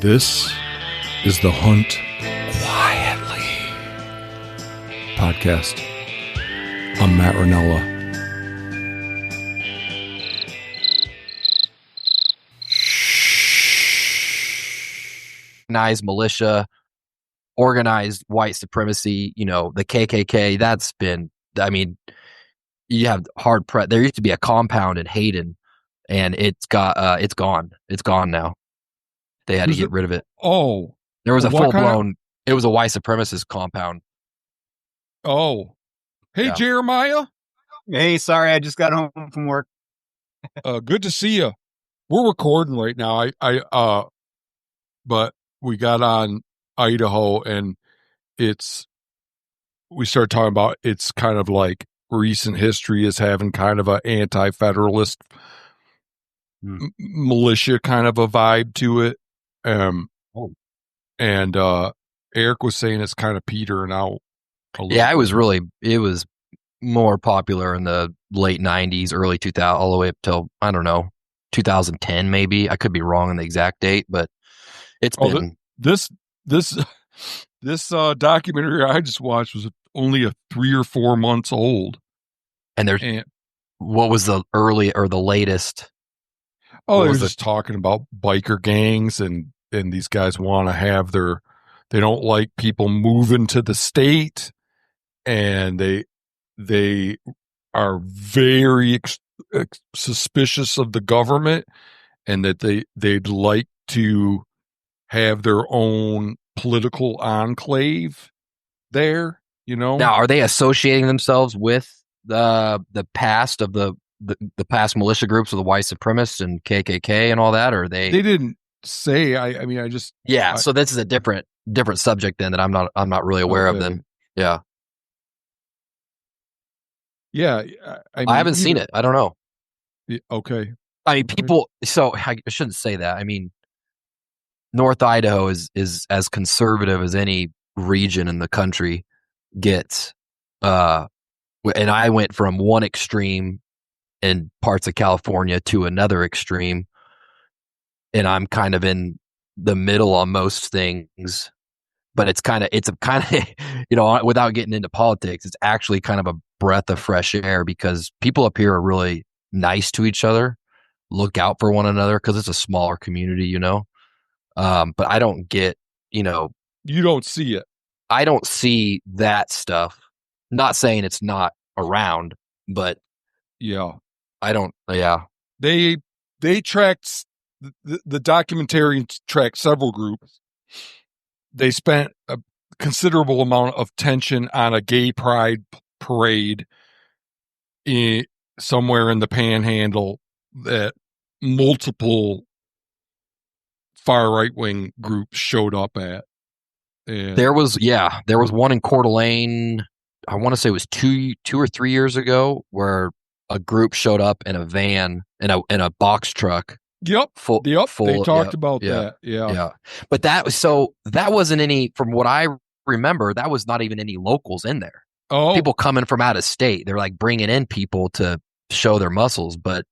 This is the Hunt Quietly podcast. I'm Matt Ranella. Organized militia, organized white supremacy, the KKK, that's been, you have hard press. There used to be a compound in Hayden, and it's gone. It's gone now. They had to get rid of it. Oh. There was a full-blown, it was a white supremacist compound. Oh. Hey, yeah. Jeremiah. Hey, sorry, I just got home from work. Good to see you. We're recording right now. But we got on Idaho, and we started talking about it's kind of like recent history is having kind of an anti-federalist militia kind of a vibe to it. And Erik was saying it's kind of petering out. Yeah, it was more popular in the late 90s, early 2000, all the way up till, I don't know, 2010 maybe. I could be wrong on the exact date, but it's been... This documentary I just watched was only 3 or 4 months old. And what was the early or the latest? Oh, they were just talking about biker gangs, and these guys want to have they don't like people moving to the state, and they are very suspicious of the government, and that they'd like to have their own political enclave there, Now, are they associating themselves with the past of the past militia groups of the white supremacists and KKK and all that, or they didn't say? So this is a different subject then that I'm not really aware of them. Yeah. Yeah. I haven't seen it. I don't know. Okay. People, so I shouldn't say that. North Idaho is as conservative as any region in the country gets. And I went from one extreme in parts of California to another extreme, and I'm kind of in the middle on most things. But it's kind of without getting into politics, it's actually kind of a breath of fresh air, because people up here are really nice to each other, look out for one another, because it's a smaller community, But I don't get, You don't see it. I don't see that stuff. Not saying it's not around, but yeah, I don't. Yeah, they tracked the documentary tracked several groups. They spent a considerable amount of tension on a gay pride parade somewhere in the Panhandle that multiple far right-wing groups showed up at. And there was one in Coeur d'Alene. I want to say it was 2 or 3 years ago, where a group showed up in a van in a box truck. Yep. They talked about that. Yeah. But that wasn't any, from what I remember, that was not even any locals in there. Oh, people coming from out of state. They're like bringing in people to show their muscles, but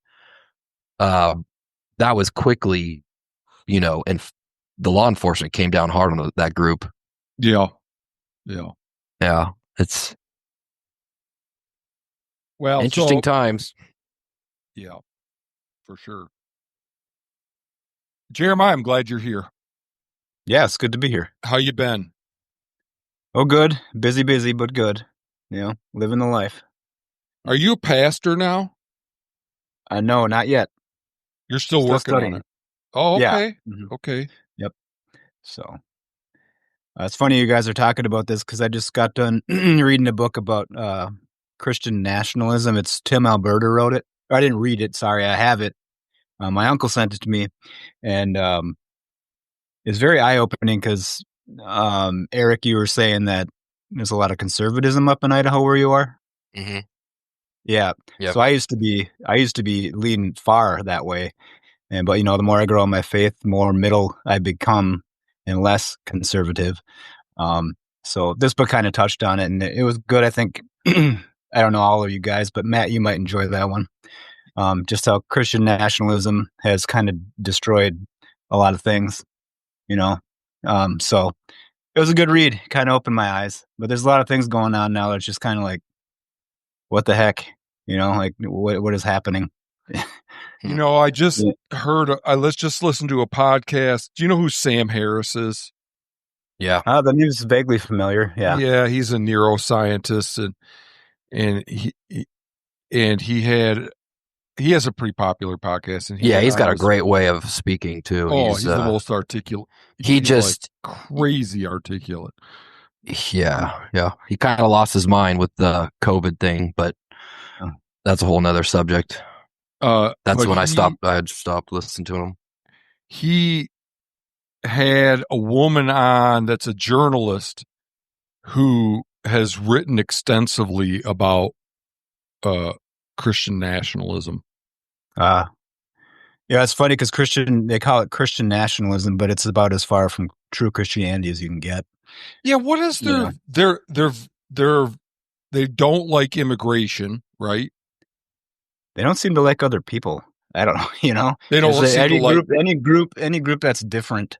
that was quickly, and the law enforcement came down hard on that group. Yeah. It's interesting times. Yeah, for sure. Jeremiah, I'm glad you're here. Yeah, it's good to be here. How you been? Oh, good. Busy, but good. Living the life. Are you a pastor now? No, not yet. You're still working studying on it. Oh, okay. Yeah. Mm-hmm. Okay. Yep. So it's funny you guys are talking about this, because I just got done reading a book about Christian nationalism. It's Tim Alberta wrote it. I didn't read it. Sorry, I have it. My uncle sent it to me, and it's very eye-opening, because Erik, you were saying that there's a lot of conservatism up in Idaho where you are. Mm-hmm. Yeah. Yep. So I used to be leaning far that way, but the more I grow in my faith, the more middle I become and less conservative. So this book kind of touched on it, and it was good. I think I don't know all of you guys, but Matt, you might enjoy that one. Just how Christian nationalism has kind of destroyed a lot of things. So it was a good read. Kind of opened my eyes. But there's a lot of things going on now that's just kind of like, what the heck? Like what is happening? I just heard. Let's just listen to a podcast. Do you know who Sam Harris is? Yeah. The name's vaguely familiar. Yeah. Yeah, he's a neuroscientist, and he has a pretty popular podcast. And he's got a great way of speaking too. Oh, he's the most articulate. He's like crazy articulate. Yeah. He kind of lost his mind with the COVID thing, but that's a whole nother subject. That's when I had stopped listening to him. He had a woman on that's a journalist who has written extensively about Christian nationalism. Yeah, it's funny because they call it Christian nationalism, but it's about as far from true Christianity as you can get. Yeah, what is they don't like immigration, right? They don't seem to like other people. I don't know. They don't seem to like any group that's different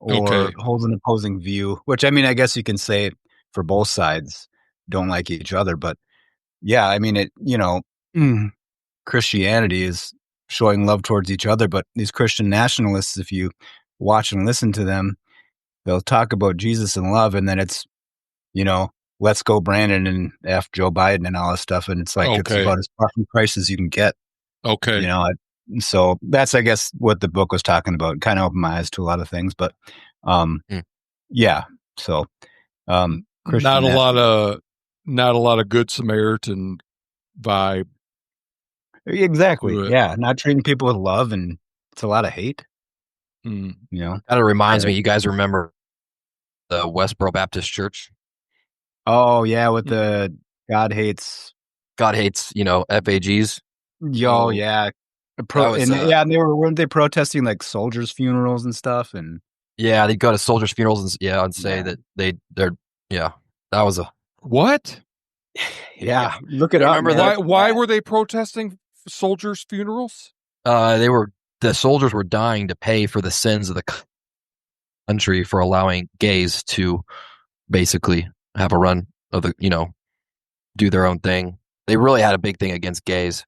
or holds an opposing view. Which I guess you can say for both sides don't like each other. But yeah, Christianity is showing love towards each other. But these Christian nationalists, if you watch and listen to them, they'll talk about Jesus and love, and then it's let's go Brandon and F Joe Biden and all this stuff, and it's like it's about as far from Christ as you can get. Okay. So that's, I guess, what the book was talking about. Kind of opened my eyes to a lot of things, but yeah. So not a lot of Good Samaritan vibe. Exactly. Yeah, not treating people with love, and it's a lot of hate. Kind of reminds me. You guys remember the Westboro Baptist Church? Oh yeah, with the God hates, FAGs. Yo, yeah. And weren't they protesting like soldiers' funerals and stuff? And yeah, they'd go to soldiers' funerals and say that they're that was a what? Yeah, look it up. Remember that? Why were they protesting soldiers' funerals? The soldiers were dying to pay for the sins of the country for allowing gays to basically have a run of do their own thing. They really had a big thing against gays.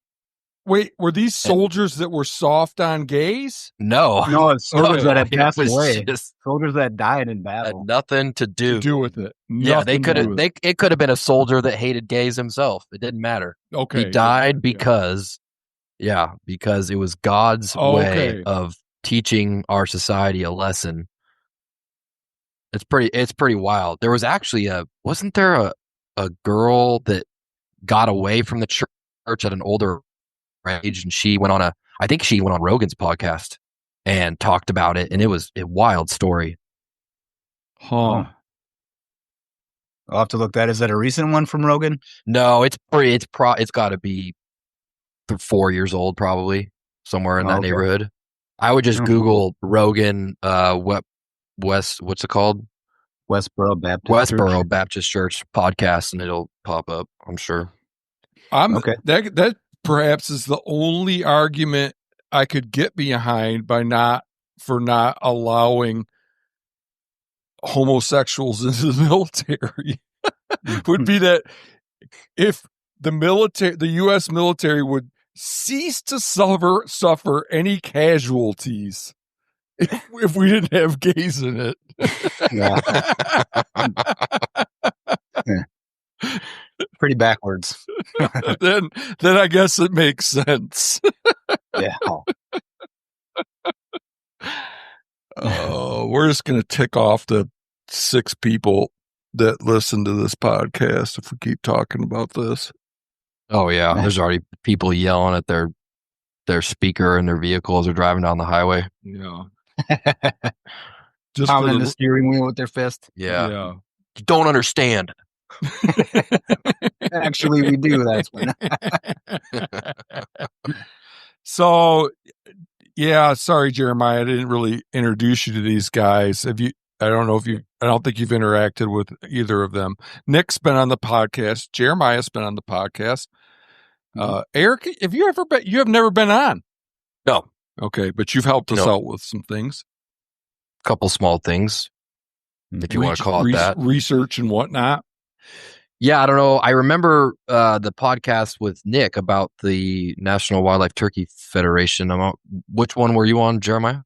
Wait, were these soldiers that were soft on gays? No, it's soldiers that had passed away. Soldiers that died in battle. Had nothing to do with it. They could have. It could have been a soldier that hated gays himself. It didn't matter. Okay, he died because it was God's way of teaching our society a lesson. It's pretty wild. There was actually wasn't there a girl that got away from the church at an older age, and she went on Rogan's podcast and talked about it, and it was a wild story. I'll have to look that. Is that a recent one from Rogan? No, it's got to be 4 years old, probably somewhere in that neighborhood. I would just Google Rogan, what's it called? Westboro Baptist Church podcast, and it'll pop up, I'm sure. That perhaps is the only argument I could get behind for not allowing homosexuals into the military would be that if the U.S. military would cease to suffer any casualties if we didn't have gays in it. Yeah. Pretty backwards. then I guess it makes sense. Yeah. We're just going to tick off the 6 people that listen to this podcast if we keep talking about this. Oh yeah, there's already people yelling at their speaker in their vehicle as they're driving down the highway. Yeah. Just pounding the steering wheel with their fist. Yeah. You don't understand. Actually, we do. That's when. So, yeah. Sorry, Jeremiah. I didn't really introduce you to these guys. I don't think you've interacted with either of them. Nick's been on the podcast. Jeremiah's been on the podcast. Erik, you have never been on? No. Okay, but you've helped us out with some things. couple small things, if you want to call it that. Research and whatnot. Yeah, I don't know. I remember the podcast with Nick about the National Wildlife Turkey Federation. Which one were you on, Jeremiah?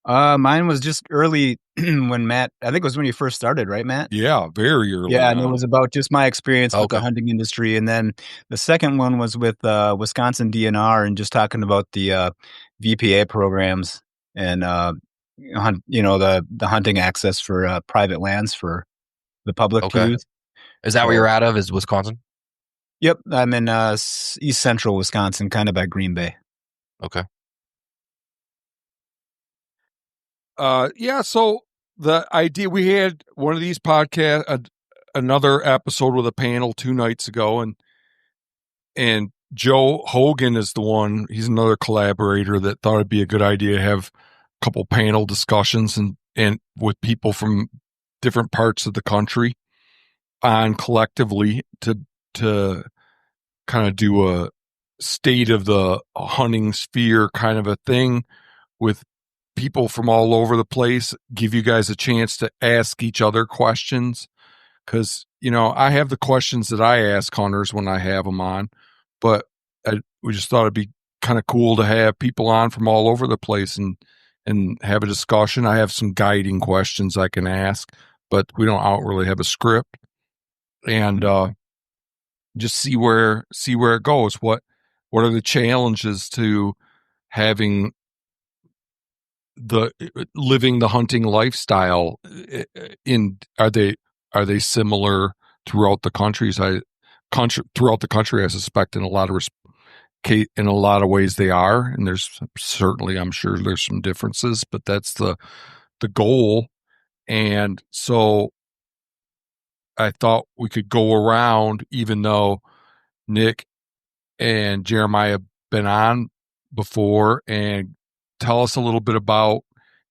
Mine was just early when Matt, I think it was when you first started, right, Matt? Yeah, very early. Yeah, and it was about just my experience with the hunting industry. And then the second one was with Wisconsin DNR and just talking about the VPA programs and the hunting access for private lands for the public to use. Is that where you're out of? Is Wisconsin? Yep, I'm in east central Wisconsin, kind of by Green Bay. Okay. Yeah, so the idea, we had one of these podcasts, another episode with a panel 2 nights ago, and Joe Hogan is the one. He's another collaborator that thought it'd be a good idea to have a couple panel discussions and with people from different parts of the country on collectively to kind of do a state of the hunting sphere kind of a thing with people from all over the place, give you guys a chance to ask each other questions. Because, I have the questions that I ask hunters when I have them on, but we just thought it'd be kind of cool to have people on from all over the place and have a discussion. I have some guiding questions I can ask, but we don't really have a script. And just see where it goes. What are the challenges to having living the hunting lifestyle? Are they similar throughout the country? Throughout the country, I suspect in a lot of ways they are, and there's certainly, I'm sure there's some differences, but that's the goal. And so I thought we could go around, even though Nick and Jeremiah have been on before, and tell us a little bit about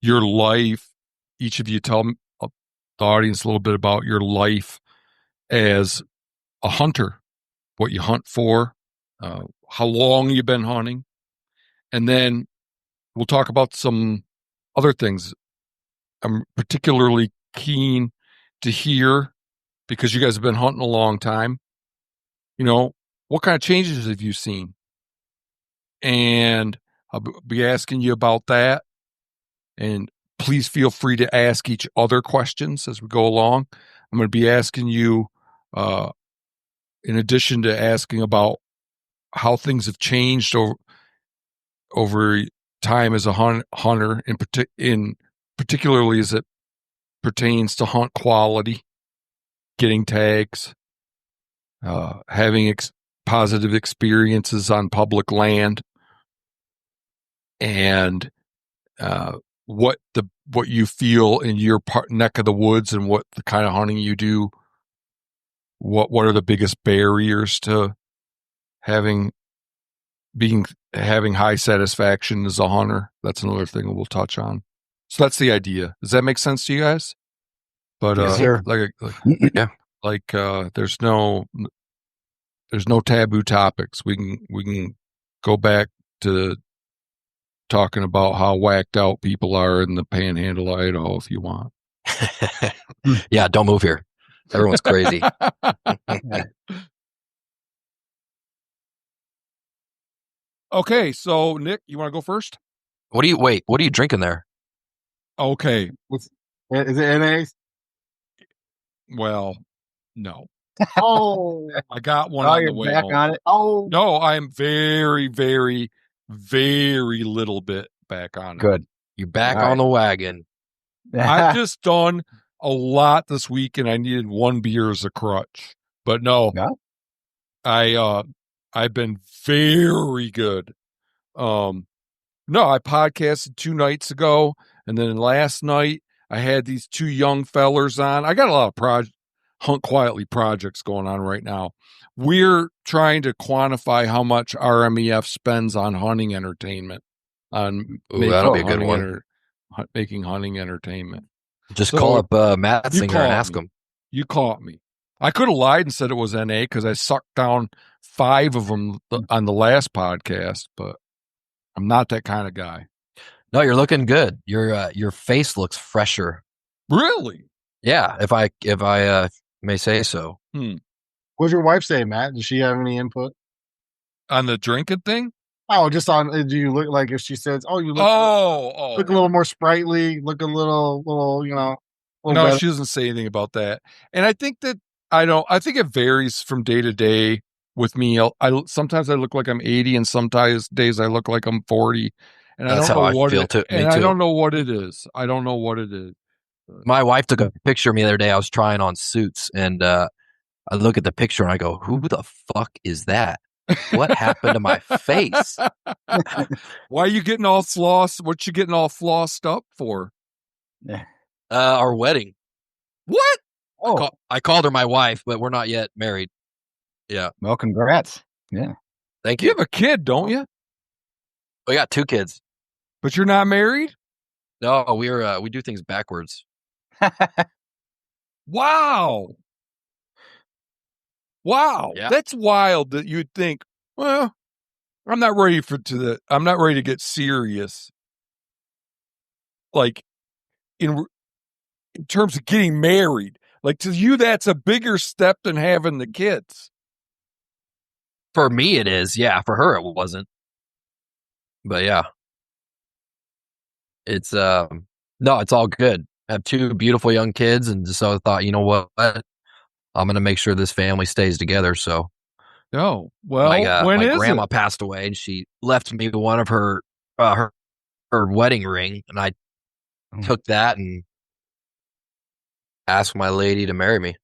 your life. Each of you tell the audience a little bit about your life as a hunter, what you hunt for, how long you've been hunting, and then we'll talk about some other things. I'm particularly keen to hear, because you guys have been hunting a long time, what kind of changes have you seen? And I'll be asking you about that. And please feel free to ask each other questions as we go along. I'm going to be asking you, in addition to asking about how things have changed over time as a hunter, in particularly as it pertains to hunt quality, getting tags, having positive experiences on public land, and what you feel in your neck of the woods, and what the kind of hunting you do. What are the biggest barriers to having high satisfaction as a hunter? That's another thing we'll touch on. So that's the idea. Does that make sense to you guys? But yes, sir. There's no taboo topics. We can go back to talking about how whacked out people are in the Panhandle of Idaho if you want. Yeah, don't move here. Everyone's crazy. Okay, so Nick, you want to go first? What are you drinking there? Okay. Is it NA? Well, no. Oh, I got one on the way back home. on it. Oh, no, I'm very, very, very little bit back on it. Good. You're back on the wagon. I've just done a lot this week, and I needed one beer as a crutch. But no, I've been very good. No, I podcasted 2 nights ago, and then last night I had these 2 young fellers on. I got a lot of Hunt Quietly projects going on right now. We're trying to quantify how much RMEF spends on hunting entertainment, on that'll be a good one. Making hunting entertainment. Just call up Matt Singer and ask him. You caught me. I could have lied and said it was NA because I sucked down 5 of them on the last podcast, but I'm not that kind of guy. No, you're looking good. Your face looks fresher. Really? Yeah, if I may say so. What'd your wife say, Matt? Does she have any input on the drinking thing? Oh, just on. Do you look like if she says, "Oh, you look, look a little more sprightly, look a little, no, better. She doesn't say anything about that. And I think that I think it varies from day to day with me. Sometimes I look like I'm 80, and sometimes days I look like I'm 40. And That's I don't know how I feel too. And I don't know what it is. I don't know what it is. My wife took a picture of me the other day. I was trying on suits, and I look at the picture and I go, "Who the fuck is that? What happened to my face?" Why are you getting all flossed? What you getting all flossed up for? Our wedding. What? Oh, I called her my wife, but we're not yet married. Yeah. Well, congrats. Yeah. Thank you. You have a kid, don't you? We got 2 kids. But you're not married? No, we do things backwards. Wow. Yeah. That's wild that you'd think, well, I'm not ready I'm not ready to get serious. Like in terms of getting married. Like to you, that's a bigger step than having the kids. For me, it is. Yeah. For her, it wasn't. But yeah. It's no, it's all good. I have 2 beautiful young kids, and so I thought, you know what? I'm going to make sure this family stays together. So, well, my grandma passed away, and she left me one of her wedding ring, and I took that and asked my lady to marry me.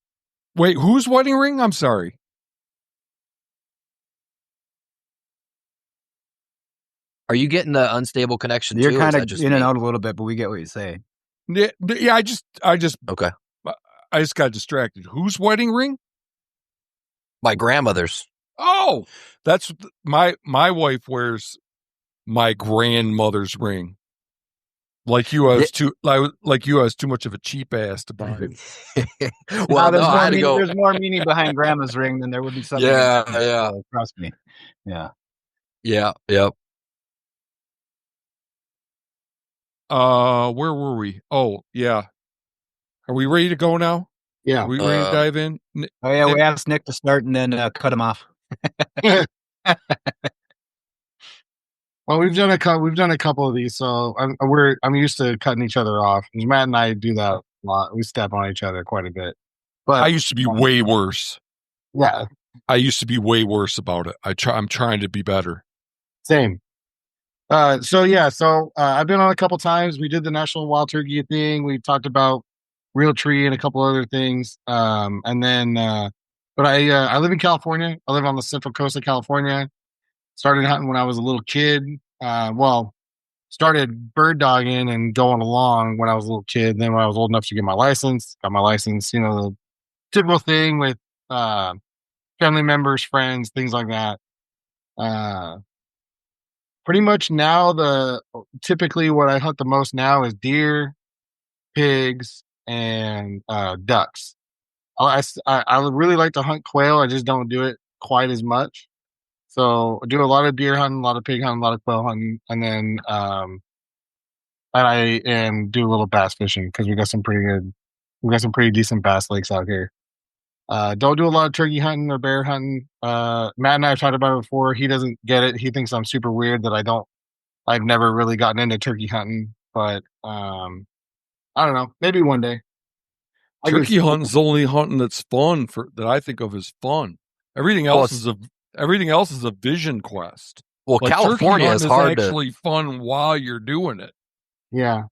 Wait, whose wedding ring? I'm sorry. Are you getting the unstable connection? You're kind of in and out a little bit, but we get what you say. Yeah. I just okay. I just got distracted. Whose wedding ring? My grandmother's. Oh, that's my wife wears my grandmother's ring. Like you has too much of a cheap ass to buy. Well, there's more meaning behind grandma's ring than there would be something. Yeah. Trust me. Yeah. Yeah. Yep. Where were we? Oh, yeah. Are we ready to go now? Yeah. Are we ready to dive in? Oh yeah, we asked Nick to start and then cut him off. Well, we've done a couple of these, so I'm used to cutting each other off. Matt and I do that a lot. We step on each other quite a bit. But I used to be way worse. Yeah, I used to be way worse about it. I'm trying to be better. Same. So I've been on a couple times. We did the National Wild Turkey thing. We talked about Real Tree and a couple other things. And then, but I live in California. I live on the central coast of California. Started hunting when I was a little kid. Started bird dogging and going along when I was a little kid. Then when I was old enough to get my license, got my license, the typical thing with family members, friends, things like that. Pretty much now, typically what I hunt the most now is deer, pigs, and ducks. I really like to hunt quail. I just don't do it quite as much. So I do a lot of deer hunting, a lot of pig hunting, a lot of quail hunting, and then do a little bass fishing because we got some pretty decent bass lakes out here. Don't do a lot of turkey hunting or bear hunting. Matt and I have talked about it before. He doesn't get it. He thinks I'm super weird that I've never really gotten into turkey hunting, but I don't know. Maybe one day. Turkey hunting's the only hunting that's fun that I think of as fun. Everything else is a vision quest. Well, like California is hard actually fun while you're doing it. Yeah.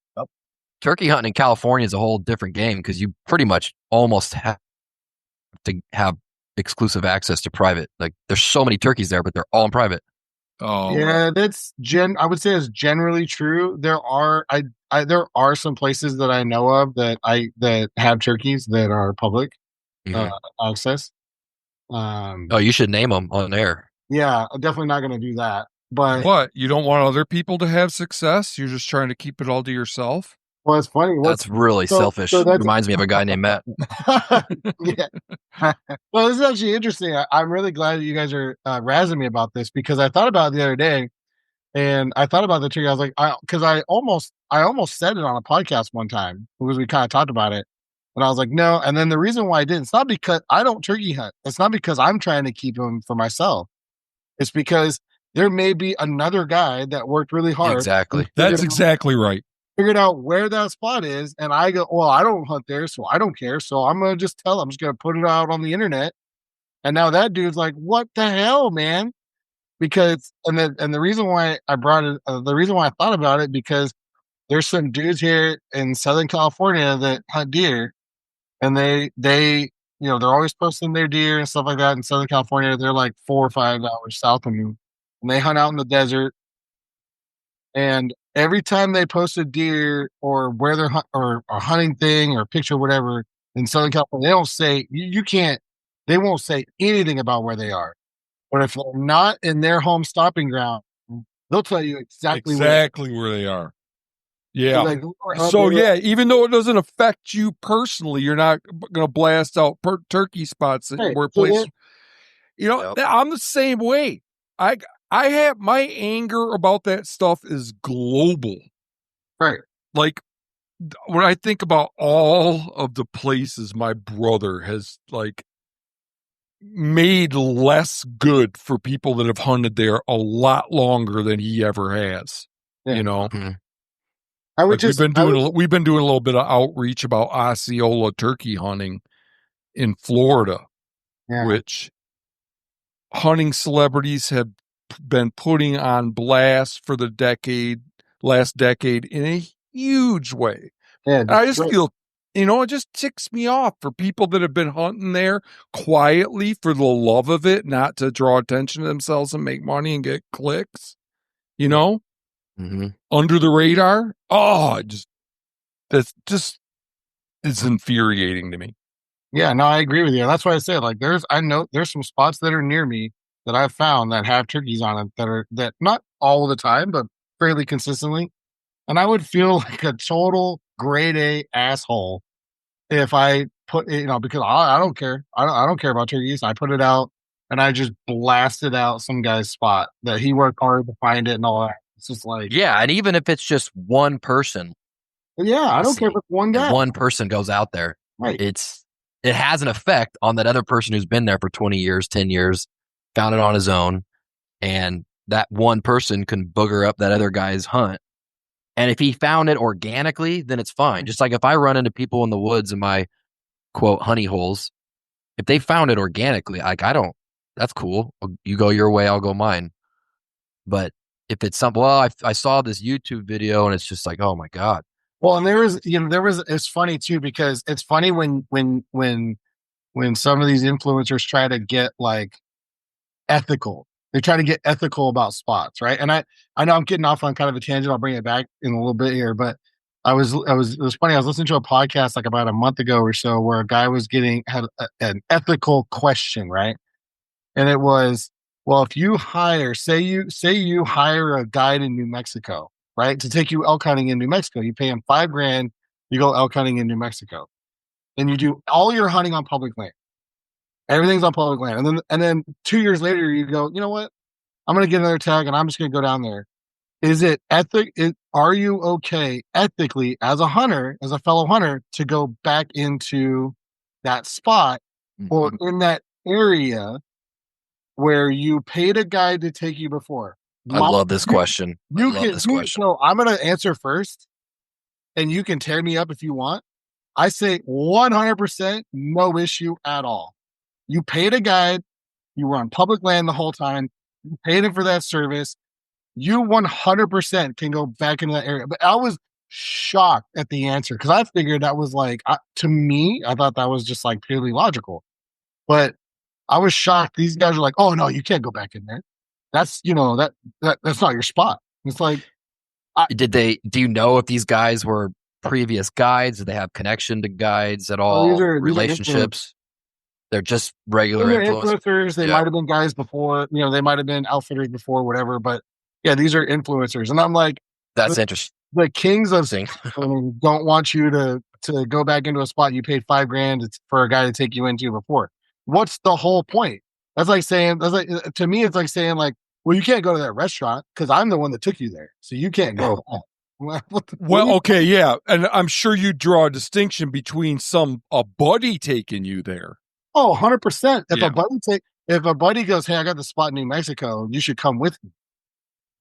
Turkey hunting in California is a whole different game because you pretty much almost have to have exclusive access to private. Like there's so many turkeys there, but they're all in private. Oh yeah, that's I would say is generally true. There are there are some places that I know of that have turkeys that are public access. You should name them on air. Yeah, I'm definitely not going to do that. But what, you don't want other people to have success? You're just trying to keep it all to yourself? Well, it's funny. That's really selfish. Reminds me of a guy named Matt. Yeah. Well, this is actually interesting. I'm really glad that you guys are razzing me about this because I thought about it the other day, And I thought about the turkey. I was like, because I almost said it on a podcast one time because we kind of talked about it. And I was like, no. And then the reason why I didn't, it's not because I don't turkey hunt. It's not because I'm trying to keep them for myself. It's because there may be another guy that worked really hard. Exactly. That's exactly right. Figured out where that spot is. And I go, well, I don't hunt there, so I don't care. So I'm going to just tell him, I'm just going to put it out on the internet. And now that dude's like, what the hell, man? Because, and the reason why I brought it, the reason why I thought about it, because there's some dudes here in Southern California that hunt deer, and they, you know, they're always posting their deer and stuff like that in Southern California. They're like 4 or 5 hours south of me, and they hunt out in the desert. And every time they post a deer or where they're or a hunting thing or a picture or whatever in Southern California, they don't say you can't. They won't say anything about where they are. But if they're not in their home stopping ground, they'll tell you exactly where they are. Yeah. Like, so yeah, even though it doesn't affect you personally, you're not going to blast out turkey spots where places. You know, I'm the same way. I have my anger about that stuff is global. Right. Like when I think about all of the places my brother has like made less good for people that have hunted there a lot longer than he ever has. Yeah. You know, I would like we've been doing a little bit of outreach about Osceola turkey hunting in Florida, which hunting celebrities have been putting on blast for the last decade in a huge way. Yeah, I just feel, you know, it just ticks me off for people that have been hunting there quietly for the love of it, not to draw attention to themselves and make money and get clicks, you know, under the radar. Oh, it's infuriating to me. Yeah, no, I agree with you. That's why I said, like, I know there's some spots that are near me that I've found that have turkeys on it that not all the time, but fairly consistently. And I would feel like a total grade A asshole if I put, you know, because I don't care. I don't care about turkeys. I put it out and I just blasted out some guy's spot that he worked hard to find it and all that. It's just like, yeah. And even if it's just one person. Yeah. I don't care if it's one guy. One person goes out there. Right. It has an effect on that other person who's been there for 20 years, 10 years, found it on his own. And that one person can booger up that other guy's hunt. And if he found it organically, then it's fine. Just like if I run into people in the woods in my quote honey holes, if they found it organically, like that's cool. You go your way, I'll go mine. But if it's something, well, I saw this YouTube video and it's just like, oh my God. Well, and it's funny too, because it's funny when some of these influencers try to get like ethical. They try to get ethical about spots, right? And I know I'm getting off on kind of a tangent. I'll bring it back in a little bit here, but it was funny. I was listening to a podcast like about a month ago or so where a guy had an ethical question, right? And it was, well, if you say you hire a guide in New Mexico, right, to take you elk hunting in New Mexico, you pay him $5,000, you go elk hunting in New Mexico, and you do all your hunting on public land. Everything's on public land. And then 2 years later, you go, you know what? I'm going to get another tag and I'm just going to go down there. Is it are you okay ethically as a hunter, as a fellow hunter, to go back into that spot or in that area where you paid a guide to take you before? I love this question. So I'm going to answer first and you can tear me up if you want. I say 100% no issue at all. You paid a guide. You were on public land the whole time. You paid him for that service. You 100% can go back into that area. But I was shocked at the answer because I figured that was like, to me, I thought that was just like purely logical. But I was shocked. These guys are like, oh, no, you can't go back in there. That's, that's not your spot. It's like. Do you know if these guys were previous guides? Did they have connection to guides at all? These are relationships? They're just regular influencers. They might have been guys before, they might have been outfitters before, whatever. But yeah, these are influencers. And I'm like, that's interesting. The kings of don't want you to go back into a spot you paid $5,000 for a guy to take you into before. What's the whole point? To me, it's like saying like, well, you can't go to that restaurant because I'm the one that took you there. So you can't go. Well, okay, yeah. And I'm sure you draw a distinction between a buddy taking you there. Oh, 100%. If a buddy goes, hey, I got the spot in New Mexico, you should come with me.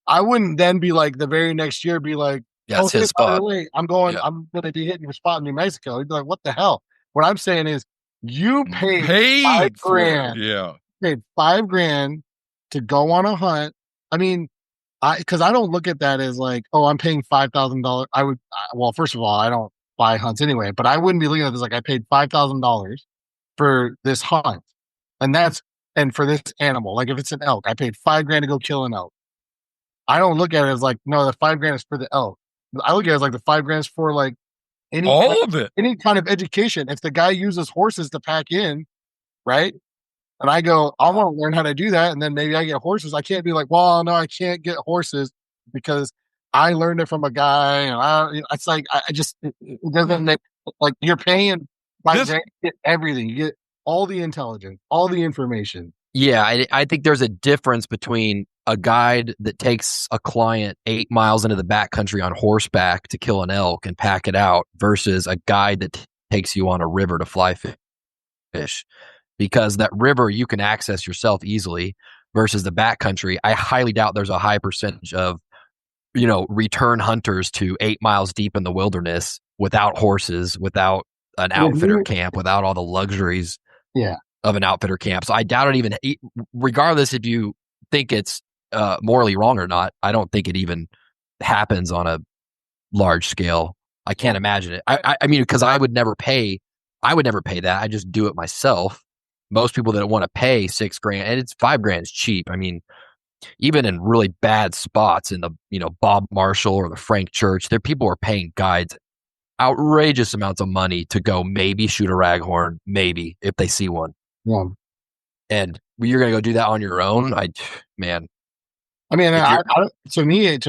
I wouldn't then be like the very next year, be like, That's his spot. By the way, I'm going to be hitting your spot in New Mexico. You'd be like, what the hell? What I'm saying is you paid $5,000. Yeah. Paid $5,000 to go on a hunt. I mean, because I don't look at that as like, oh, I'm paying $5,000. Well, first of all, I don't buy hunts anyway, but I wouldn't be looking at this like I paid $5,000 for this hunt, and for this animal. Like if it's an elk, I paid $5,000 to go kill an elk. I don't look at it as like, no, the $5,000 is for the elk. I look at it as like the $5,000 is for like any kind of education. If the guy uses horses to pack in, right? And I go, I want to learn how to do that. And then maybe I get horses. I can't be like, well, no, I can't get horses because I learned it from a guy. And it's like, it doesn't make, like, you're paying $5,000 to get everything. You get all the intelligence, all the information. Yeah. I think there's a difference between a guide that takes a client 8 miles into the backcountry on horseback to kill an elk and pack it out versus a guide that takes you on a river to fly fish. Because that river you can access yourself easily versus the backcountry. I highly doubt there's a high percentage of, return hunters to 8 miles deep in the wilderness without horses, without an outfitter camp, without all the luxuries of an outfitter camp. So I doubt it even, regardless if you think it's morally wrong or not, I don't think it even happens on a large scale. I can't imagine it. I mean, because I would never pay that. I just do it myself. Most people that want to pay $6,000 and it's $5,000 is cheap. I mean, even in really bad spots in the, Bob Marshall or the Frank Church, people are paying guides outrageous amounts of money to go maybe shoot a raghorn, maybe if they see one. Yeah. And you're going to go do that on your own. I mean, to me, it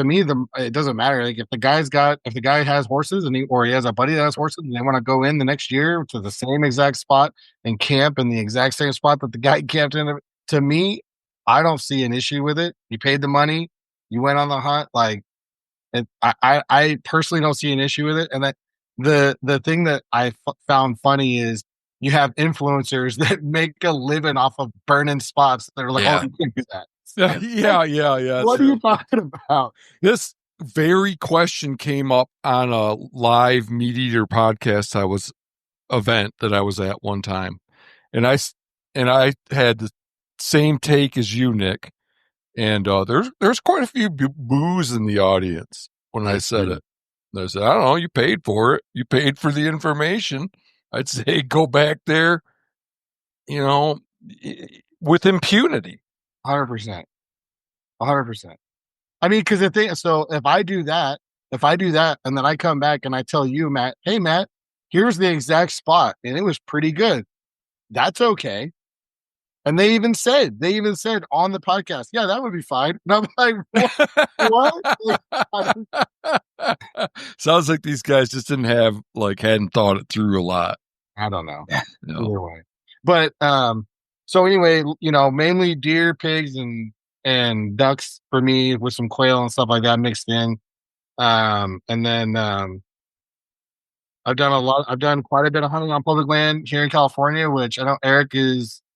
doesn't matter. Like if the guy has horses or he has a buddy that has horses and they want to go in the next year to the same exact spot and camp in the exact same spot that the guy camped in, to me, I don't see an issue with it. You paid the money, you went on the hunt. Like, I personally don't see an issue with it. And that the thing that I found funny is you have influencers that make a living off of burning spots. They're like, oh, you can't do that. Yeah. What are you talking about? This very question came up on a live Meat Eater podcast event that I was at one time. And I had the same take as you, Nick. And there's quite a few boos in the audience when I said it. And I said, I don't know, you paid for it. You paid for the information. I'd say go back there, with impunity. 100%. I mean, because if I do that, and then I come back and I tell you, Matt, hey, Matt, here's the exact spot, and it was pretty good. That's okay. And they even said on the podcast, yeah, that would be fine. And I'm like, what? Sounds like these guys just hadn't thought it through a lot. I don't know. No. Either way. But so anyway, mainly deer, pigs, and ducks for me with some quail and stuff like that mixed in. And then I've done quite a bit of hunting on public land here in California, which I know Erik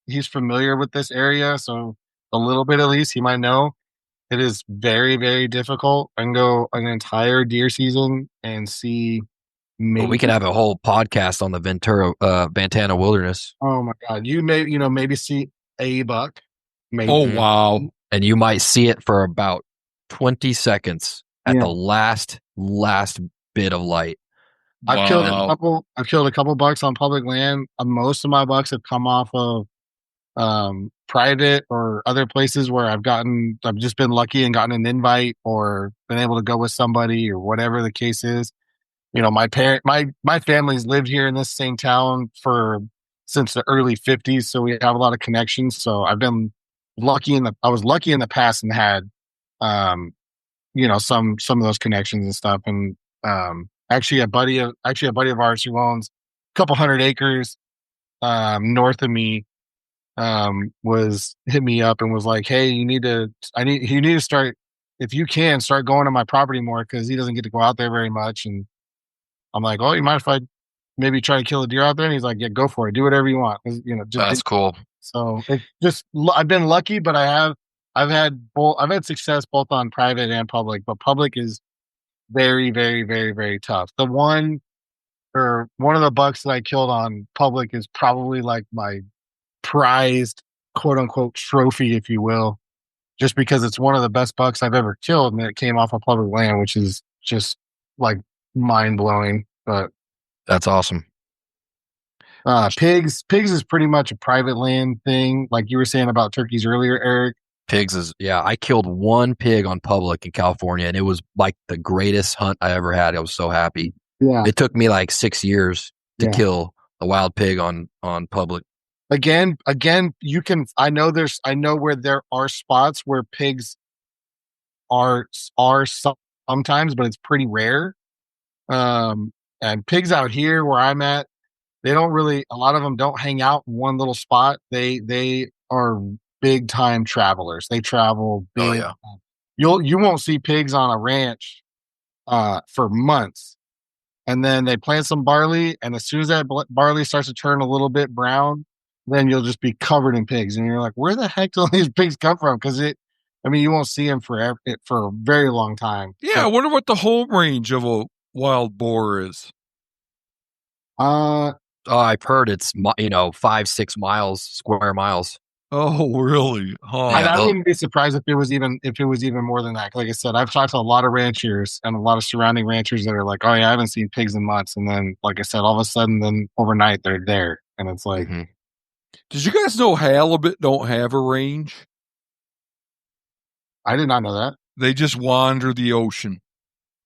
he's familiar with this area. So a little bit, at least, he might know. It is very, very difficult. I can go an entire deer season and see. We can have a whole podcast on the Ventana Wilderness. Oh my God. You maybe see a buck. Maybe. Oh, wow. And you might see it for about 20 seconds at the last bit of light. I've killed a couple bucks on public land. Most of my bucks have come off of private or other places where I've just been lucky and gotten an invite or been able to go with somebody or whatever the case is. My family's lived here in this same town since the early 50s, so we have a lot of connections. So I've been lucky I was lucky in the past and had some of those connections and stuff. And actually a buddy of ours who owns a couple 100 acres north of me, was hit me up and was like, "Hey, you need to start, if you can, start going to my property more because he doesn't get to go out there very much." And I'm like, "Oh, you mind if I maybe try to kill a deer out there?" And he's like, "Yeah, go for it. Do whatever you want. That's cool. So it just I've been lucky, but I've had success both on private and public, but public is very, very, very, very tough. One of the bucks that I killed on public is probably like my prized quote unquote trophy, if you will, just because it's one of the best bucks I've ever killed, and it came off of public land, which is just like mind blowing. But That's awesome. pigs is pretty much a private land thing, like you were saying about turkeys earlier, Eric. Pigs is, yeah, I killed one pig on public in California, and it was like the greatest hunt I ever had. I was so happy. Yeah. It took me like 6 years to Yeah. kill a wild pig on public. Again, you can. I know where there are spots where pigs are sometimes, but it's pretty rare. And pigs out here where I'm at, they don't really. A lot of them don't hang out in one little spot. They are big time travelers. They travel big. Oh yeah. You won't see pigs on a ranch for months. And then they plant some barley, and as soon as that barley starts to turn a little bit brown, then you'll just be covered in pigs. And you're like, where the heck do all these pigs come from? Because you won't see them for a very long time. Yeah, So, I wonder what the home range of a wild boar is. I've heard it's 5-6 miles, square miles. Oh, really? Huh. Yeah, I wouldn't be surprised if it was even more than that. Like I said, I've talked to a lot of ranchers and a lot of surrounding ranchers that are like, "Oh yeah, I haven't seen pigs in months," and then, like I said, all of a sudden, then overnight they're there, and it's like, Did you guys know halibut don't have a range? I did not know that. They just wander the ocean.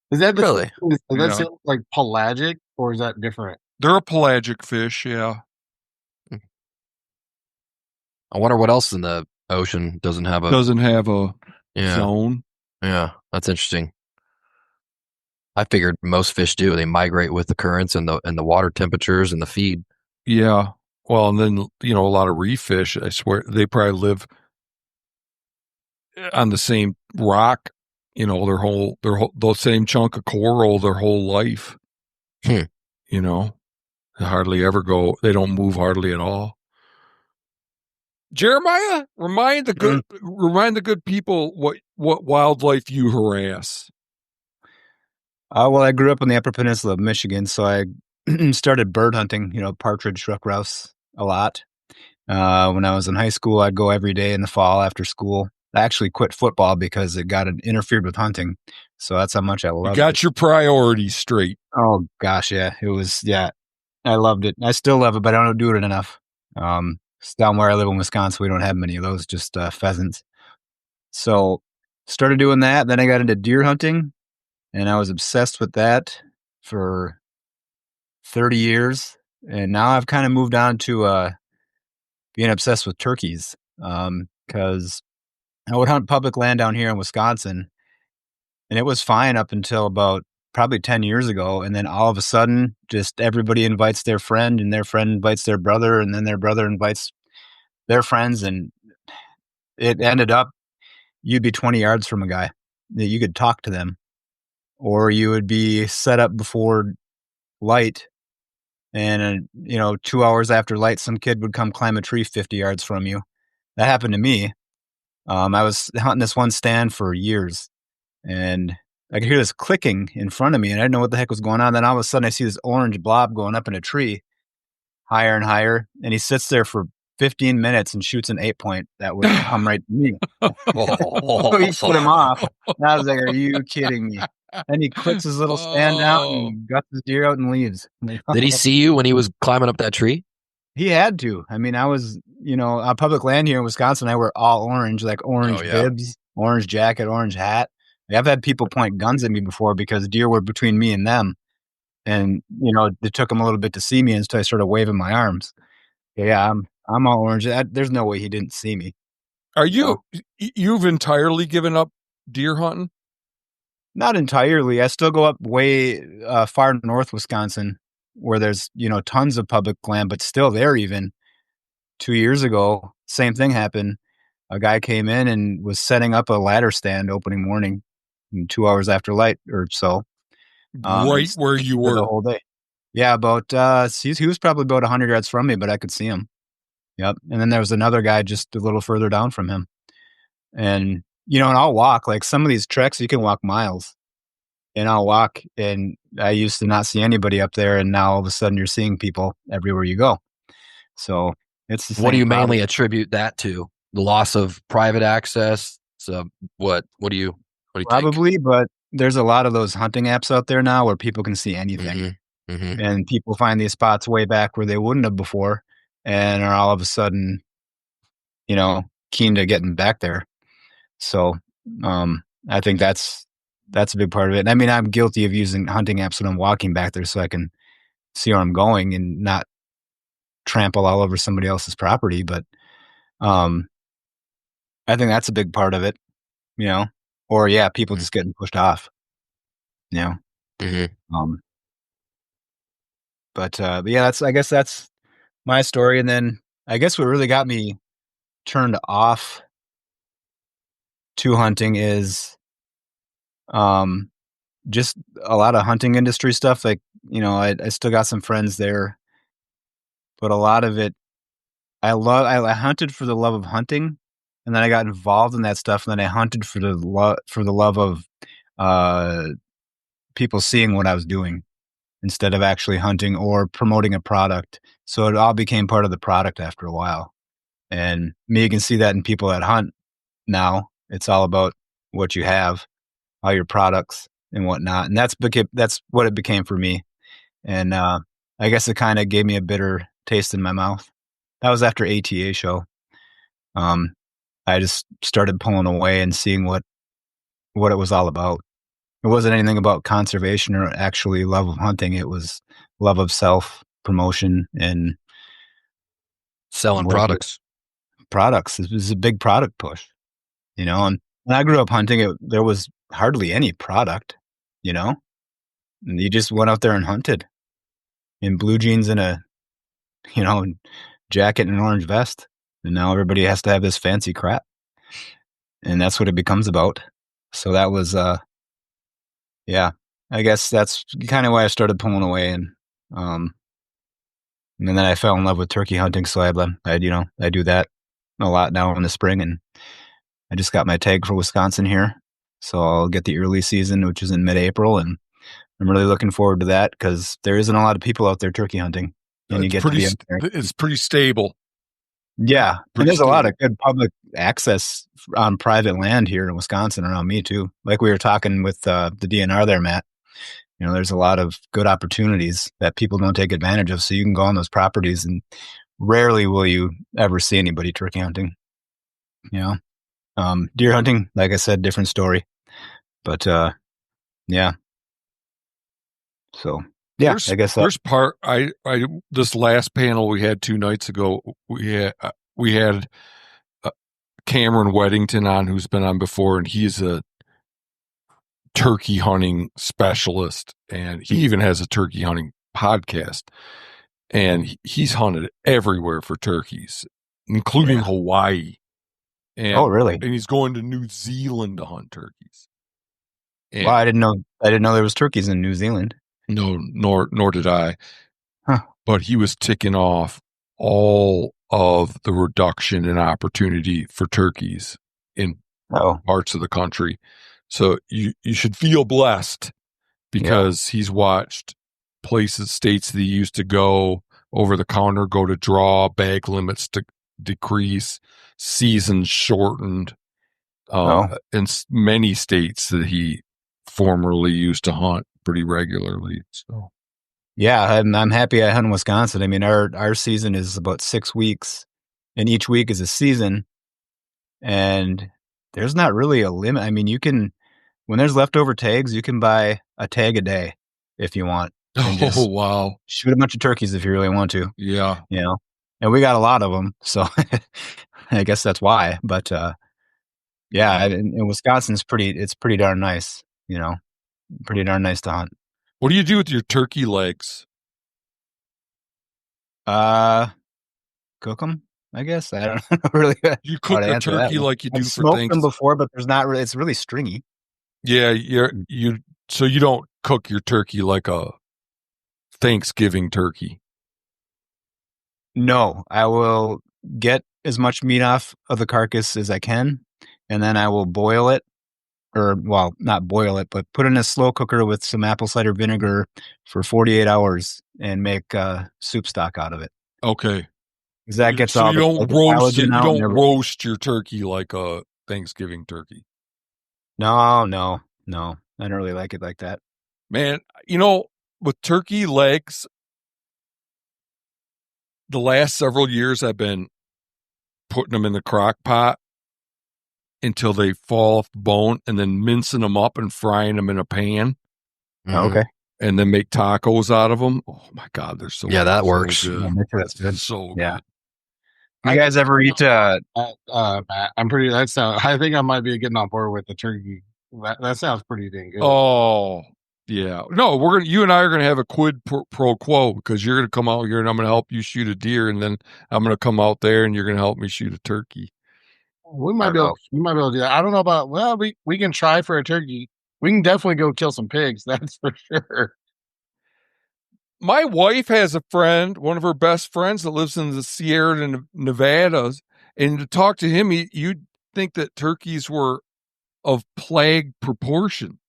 Is that Really? Is that Yeah. same, like pelagic, or is that different? They're a pelagic fish, yeah. I wonder what else in the ocean doesn't have a Doesn't have a yeah. zone. Yeah, that's interesting. I figured most fish do. They migrate with the currents and the water temperatures and the feed. Yeah. Well, and then, a lot of reef fish, I swear, they probably live on the same rock, the same chunk of coral their whole life. They hardly ever they don't move hardly at all. Jeremiah, remind the good people what wildlife you harass. Well, I grew up in the Upper Peninsula of Michigan, so I started bird hunting, partridge, rook grouse a lot. When I was in high school, I'd go every day in the fall after school. I actually quit football because it interfered with hunting. So that's how much I loved it. You got your priorities straight. Oh, gosh, yeah. It was, yeah. I loved it. I still love it, but I don't do it enough. Down where I live in Wisconsin, we don't have many of those, just pheasants. So started doing that. Then I got into deer hunting, and I was obsessed with that for 30 years. And now I've kind of moved on to being obsessed with turkeys, because I would hunt public land down here in Wisconsin, and it was fine up until about probably 10 years ago. And then all of a sudden, just everybody invites their friend, and their friend invites their brother, and then their brother invites their friends. And it ended up, you'd be 20 yards from a guy that you could talk to them, or you would be set up before light. And, 2 hours after light, some kid would come climb a tree 50 yards from you. That happened to me. I was hunting this one stand for years, and I could hear this clicking in front of me, and I didn't know what the heck was going on. Then all of a sudden, I see this orange blob going up in a tree, higher and higher, and he sits there for 15 minutes and shoots an 8-point that would come right to me. So he put him off. And I was like, "Are you kidding me?" And he clicks his little stand down and guts his deer out and leaves. Did he see you when he was climbing up that tree? He had to. I mean, I was, on public land here in Wisconsin, I wear all orange, like orange bibs, orange jacket, orange hat. I've had people point guns at me before because deer were between me and them. And, it took them a little bit to see me until I started waving my arms. Yeah, I'm all orange. There's no way he didn't see me. Are you've entirely given up deer hunting? Not entirely. I still go up way far north Wisconsin, where there's, tons of public land, but still there even 2 years ago, same thing happened. A guy came in and was setting up a ladder stand opening morning, 2 hours after light or so. Right where you for were. the whole day. Yeah, about he was probably about 100 yards from me, but I could see him. Yep. And then there was another guy just a little further down from him. And and I'll walk, like, some of these treks you can walk miles. And I'll walk, and I used to not see anybody up there, and now all of a sudden you're seeing people everywhere you go. So it's the same What do you problem. mainly attribute that to? The loss of private access? So what do you think? Probably, but there's a lot of those hunting apps out there now where people can see anything. And people find these spots way back where they wouldn't have before, and are all of a sudden, keen to getting back there. So, I think that's a big part of it. And I mean, I'm guilty of using hunting apps when I'm walking back there so I can see where I'm going and not trample all over somebody else's property. But, I think that's a big part of it, or people just getting pushed off, But yeah, I guess that's my story. And then I guess what really got me turned off to hunting is just a lot of hunting industry stuff. Like, I still got some friends there, but a lot of it, I hunted for the love of hunting, and then I got involved in that stuff, and then I hunted for the love of people seeing what I was doing instead of actually hunting or promoting a product. So it all became part of the product after a while. And you can see that in people that hunt now. It's all about what you have, all your products and whatnot. And that's what it became for me. And I guess it kind of gave me a bitter taste in my mouth. That was after ATA show. I just started pulling away and seeing what it was all about. It wasn't anything about conservation or actually love of hunting. It was love of self, promotion, and selling products. It was a big product push, and when I grew up hunting, there was hardly any product, and you just went out there and hunted in blue jeans and a, jacket and an orange vest. And now everybody has to have this fancy crap. And that's what it becomes about. So that was, I guess that's kind of why I started pulling away. And then I fell in love with turkey hunting. So I do that a lot now in the spring. And I just got my tag for Wisconsin here. So I'll get the early season, which is in mid-April. And I'm really looking forward to that because there isn't a lot of people out there turkey hunting. And you get to be it's pretty stable. Yeah. And there's a lot of good public access on private land here in Wisconsin around me too. Like we were talking with the DNR there, Matt. There's a lot of good opportunities that people don't take advantage of. So you can go on those properties and rarely will you ever see anybody turkey hunting. Deer hunting, like I said, different story. But yeah. So yeah, I guess there's part. This last panel we had 2 nights ago, we had Cameron Weddington on, who's been on before, and he's a turkey hunting specialist, and he even has a turkey hunting podcast. And he's hunted everywhere for turkeys, including Hawaii. And, oh, really? And he's going to New Zealand to hunt turkeys. And, wow, I didn't know there was turkeys in New Zealand. No, nor did I. Huh. But he was ticking off all of the reduction in opportunity for turkeys in parts of the country. So you should feel blessed because he's watched states that he used to go over the counter, go to draw, bag limits to decrease, seasons shortened, in many states that he formerly used to hunt pretty regularly. So yeah, I'm happy I hunt in Wisconsin. I mean, our season is about 6 weeks, and each week is a season, and there's not really a limit. I mean, when there's leftover tags, you can buy a tag a day if you want. Oh, wow. Shoot a bunch of turkeys if you really want to. Yeah. And we got a lot of them, so I guess that's why. But yeah, in Wisconsin, it's pretty darn nice, pretty darn nice to hunt. What do you do with your turkey legs? Cook them. I guess I don't know really You how cook to a answer that turkey one. like you do I've for smoked them Thanksgiving. before, but there's not really. It's really stringy. Yeah, so you don't cook your turkey like a Thanksgiving turkey. No, I will get as much meat off of the carcass as I can, and then I will boil it, or well, not boil it, but put it in a slow cooker with some apple cider vinegar for 48 hours and make soup stock out of it. Okay. Because that gets So all you don't like, roast it. collagen You out and don't everything. roast your turkey like a Thanksgiving turkey. No. I don't really like it like that. Man, with turkey legs, the last several years I've been putting them in the crock pot until they fall off the bone and then mincing them up and frying them in a pan Okay. and then make tacos out of them. Oh my God, they're so Yeah, that so works. good. Yeah, that's good. So Yeah. good. You guys ever eat? Matt, I'm pretty. I think I might be getting on board with the turkey. That sounds pretty dang good. Oh yeah, no, you and I are gonna have a quid pro quo because you're gonna come out here and I'm gonna help you shoot a deer, and then I'm gonna come out there and you're gonna help me shoot a turkey. We might be able to do that. I don't know about. Well, we can try for a turkey. We can definitely go kill some pigs. That's for sure. My wife has a friend, one of her best friends that lives in the Sierra Nevadas, and to talk to him, you'd think that turkeys were of plague proportion.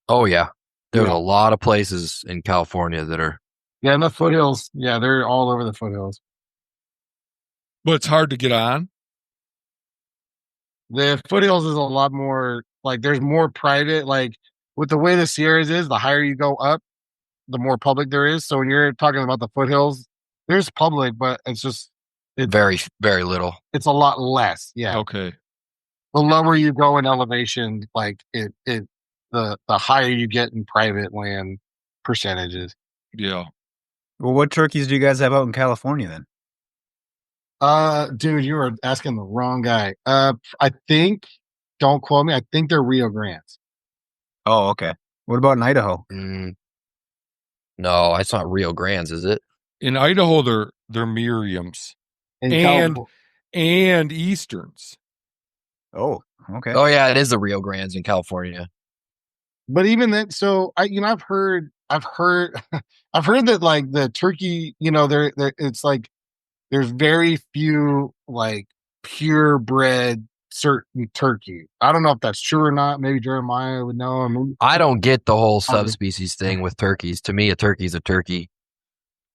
Oh yeah, there's Yeah. a lot of places in California that are. Yeah, in the foothills. Yeah, they're all over the foothills. But it's hard to get on. The foothills is a lot more like there's more private. Like with the way the Sierras is, the higher you go up, the more public there is. So when you're talking about the foothills, there's public, but it's Very, very little. it's a lot less. Yeah. Okay. The lower you go in elevation, like the higher you get in private land percentages. Yeah. Well, what turkeys do you guys have out in California then? Dude, you were asking the wrong guy. I think, don't quote me, I think they're Rio Grandes. Oh, okay. What about in Idaho? No, it's not Rio Grandes, is it? In Idaho, they're Miriams and Easterns. Oh, okay. Oh yeah, it is the Rio Grandes in California. But even then, so I've heard I've heard that like the turkey, there it's like there's very few like purebred certain turkey. I don't know if that's true or not. Maybe Jeremiah would know. I don't get the whole subspecies thing with turkeys. To me, a turkey's a turkey.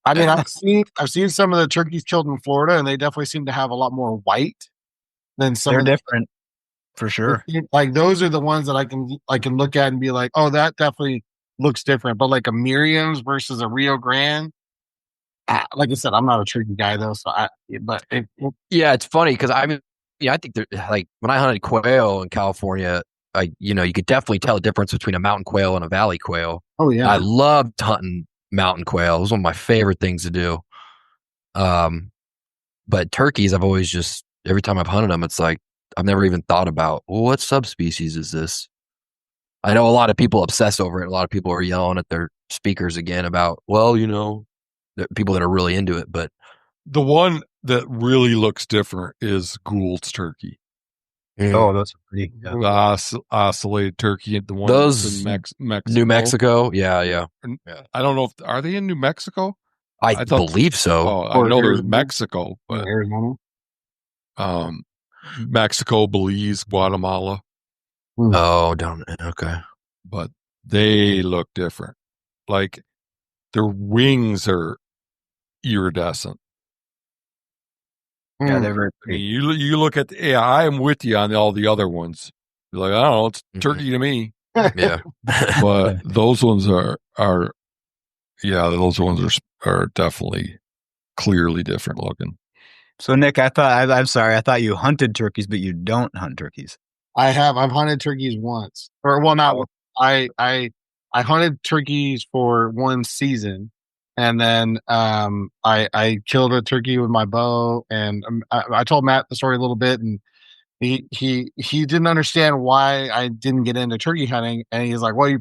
I mean, I've seen some of the turkeys killed in Florida, and they definitely seem to have a lot more white than some. They're different, for sure. Like those are the ones that I can look at and be like, oh, that definitely looks different. But like a Miriam's versus a Rio Grande, like I said, I'm not a turkey guy though. So yeah, it's funny because I think like when I hunted quail in California, you could definitely tell the difference between a mountain quail and a valley quail. Oh yeah, I loved hunting mountain quail. It was one of my favorite things to do. But turkeys, I've always just every time I've hunted them, it's like I've never even thought about, well, what subspecies is this? I know a lot of people obsess over it. A lot of people are yelling at their speakers again about, well, the people that are really into it. But the one that really looks different is Gould's turkey. Oh, those are pretty. Yeah. The oscillated turkey, the one those in Mexico. New Mexico, yeah. I don't know are they in New Mexico? I believe so. Oh, I know there's Mexico, but Arizona. Mexico, Belize, Guatemala. Oh, okay. But they look different. Like their wings are iridescent. Yeah, they're very pretty. You look at I am with you on all the other ones. You're like, I don't know, it's turkey to me. Yeah. But those ones are definitely clearly different looking. So Nick, I'm sorry, I thought you hunted turkeys, but you don't hunt turkeys. I've hunted turkeys once, or well, not. I hunted turkeys for one season, and then I killed a turkey with my bow, and I told Matt the story a little bit, and he didn't understand why I didn't get into turkey hunting, and he's like, well,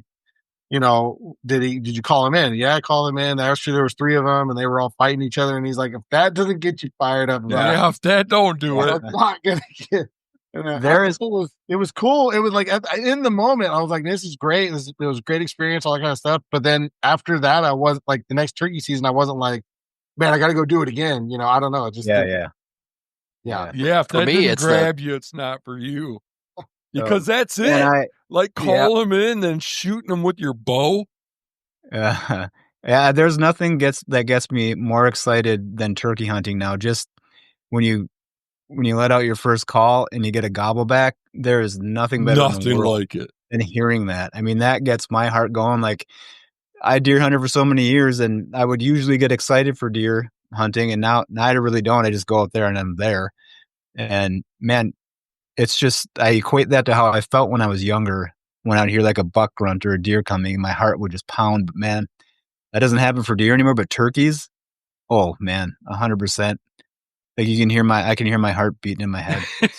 did you call him in? Yeah, I called him in. Actually, there was 3 of them, and they were all fighting each other. And he's like, if that doesn't get you fired up, yeah, if that don't do it, I'm not gonna get. It was cool. It was like in the moment, I was like, "This is great. It was a great experience, all that kind of stuff." But then after that, I was like, the next turkey season, I wasn't like, "Man, I got to go do it again." I don't know. It just yeah. If that didn't grab you, it's not for you. Because that's it. Call him in and shooting him with your bow. Yeah, there's nothing that gets me more excited than turkey hunting now. Just when you let out your first call and you get a gobble back, there is nothing better like it than hearing that. I mean, that gets my heart going. Like, I deer hunted for so many years, and I would usually get excited for deer hunting, and now I really don't. I just go out there and I'm there. And man, it's just, I equate that to how I felt when I was younger. When I'd hear like a buck grunt or a deer coming, my heart would just pound. But man, that doesn't happen for deer anymore. But turkeys, oh man, 100%. Like I can hear my heart beating in my head. It's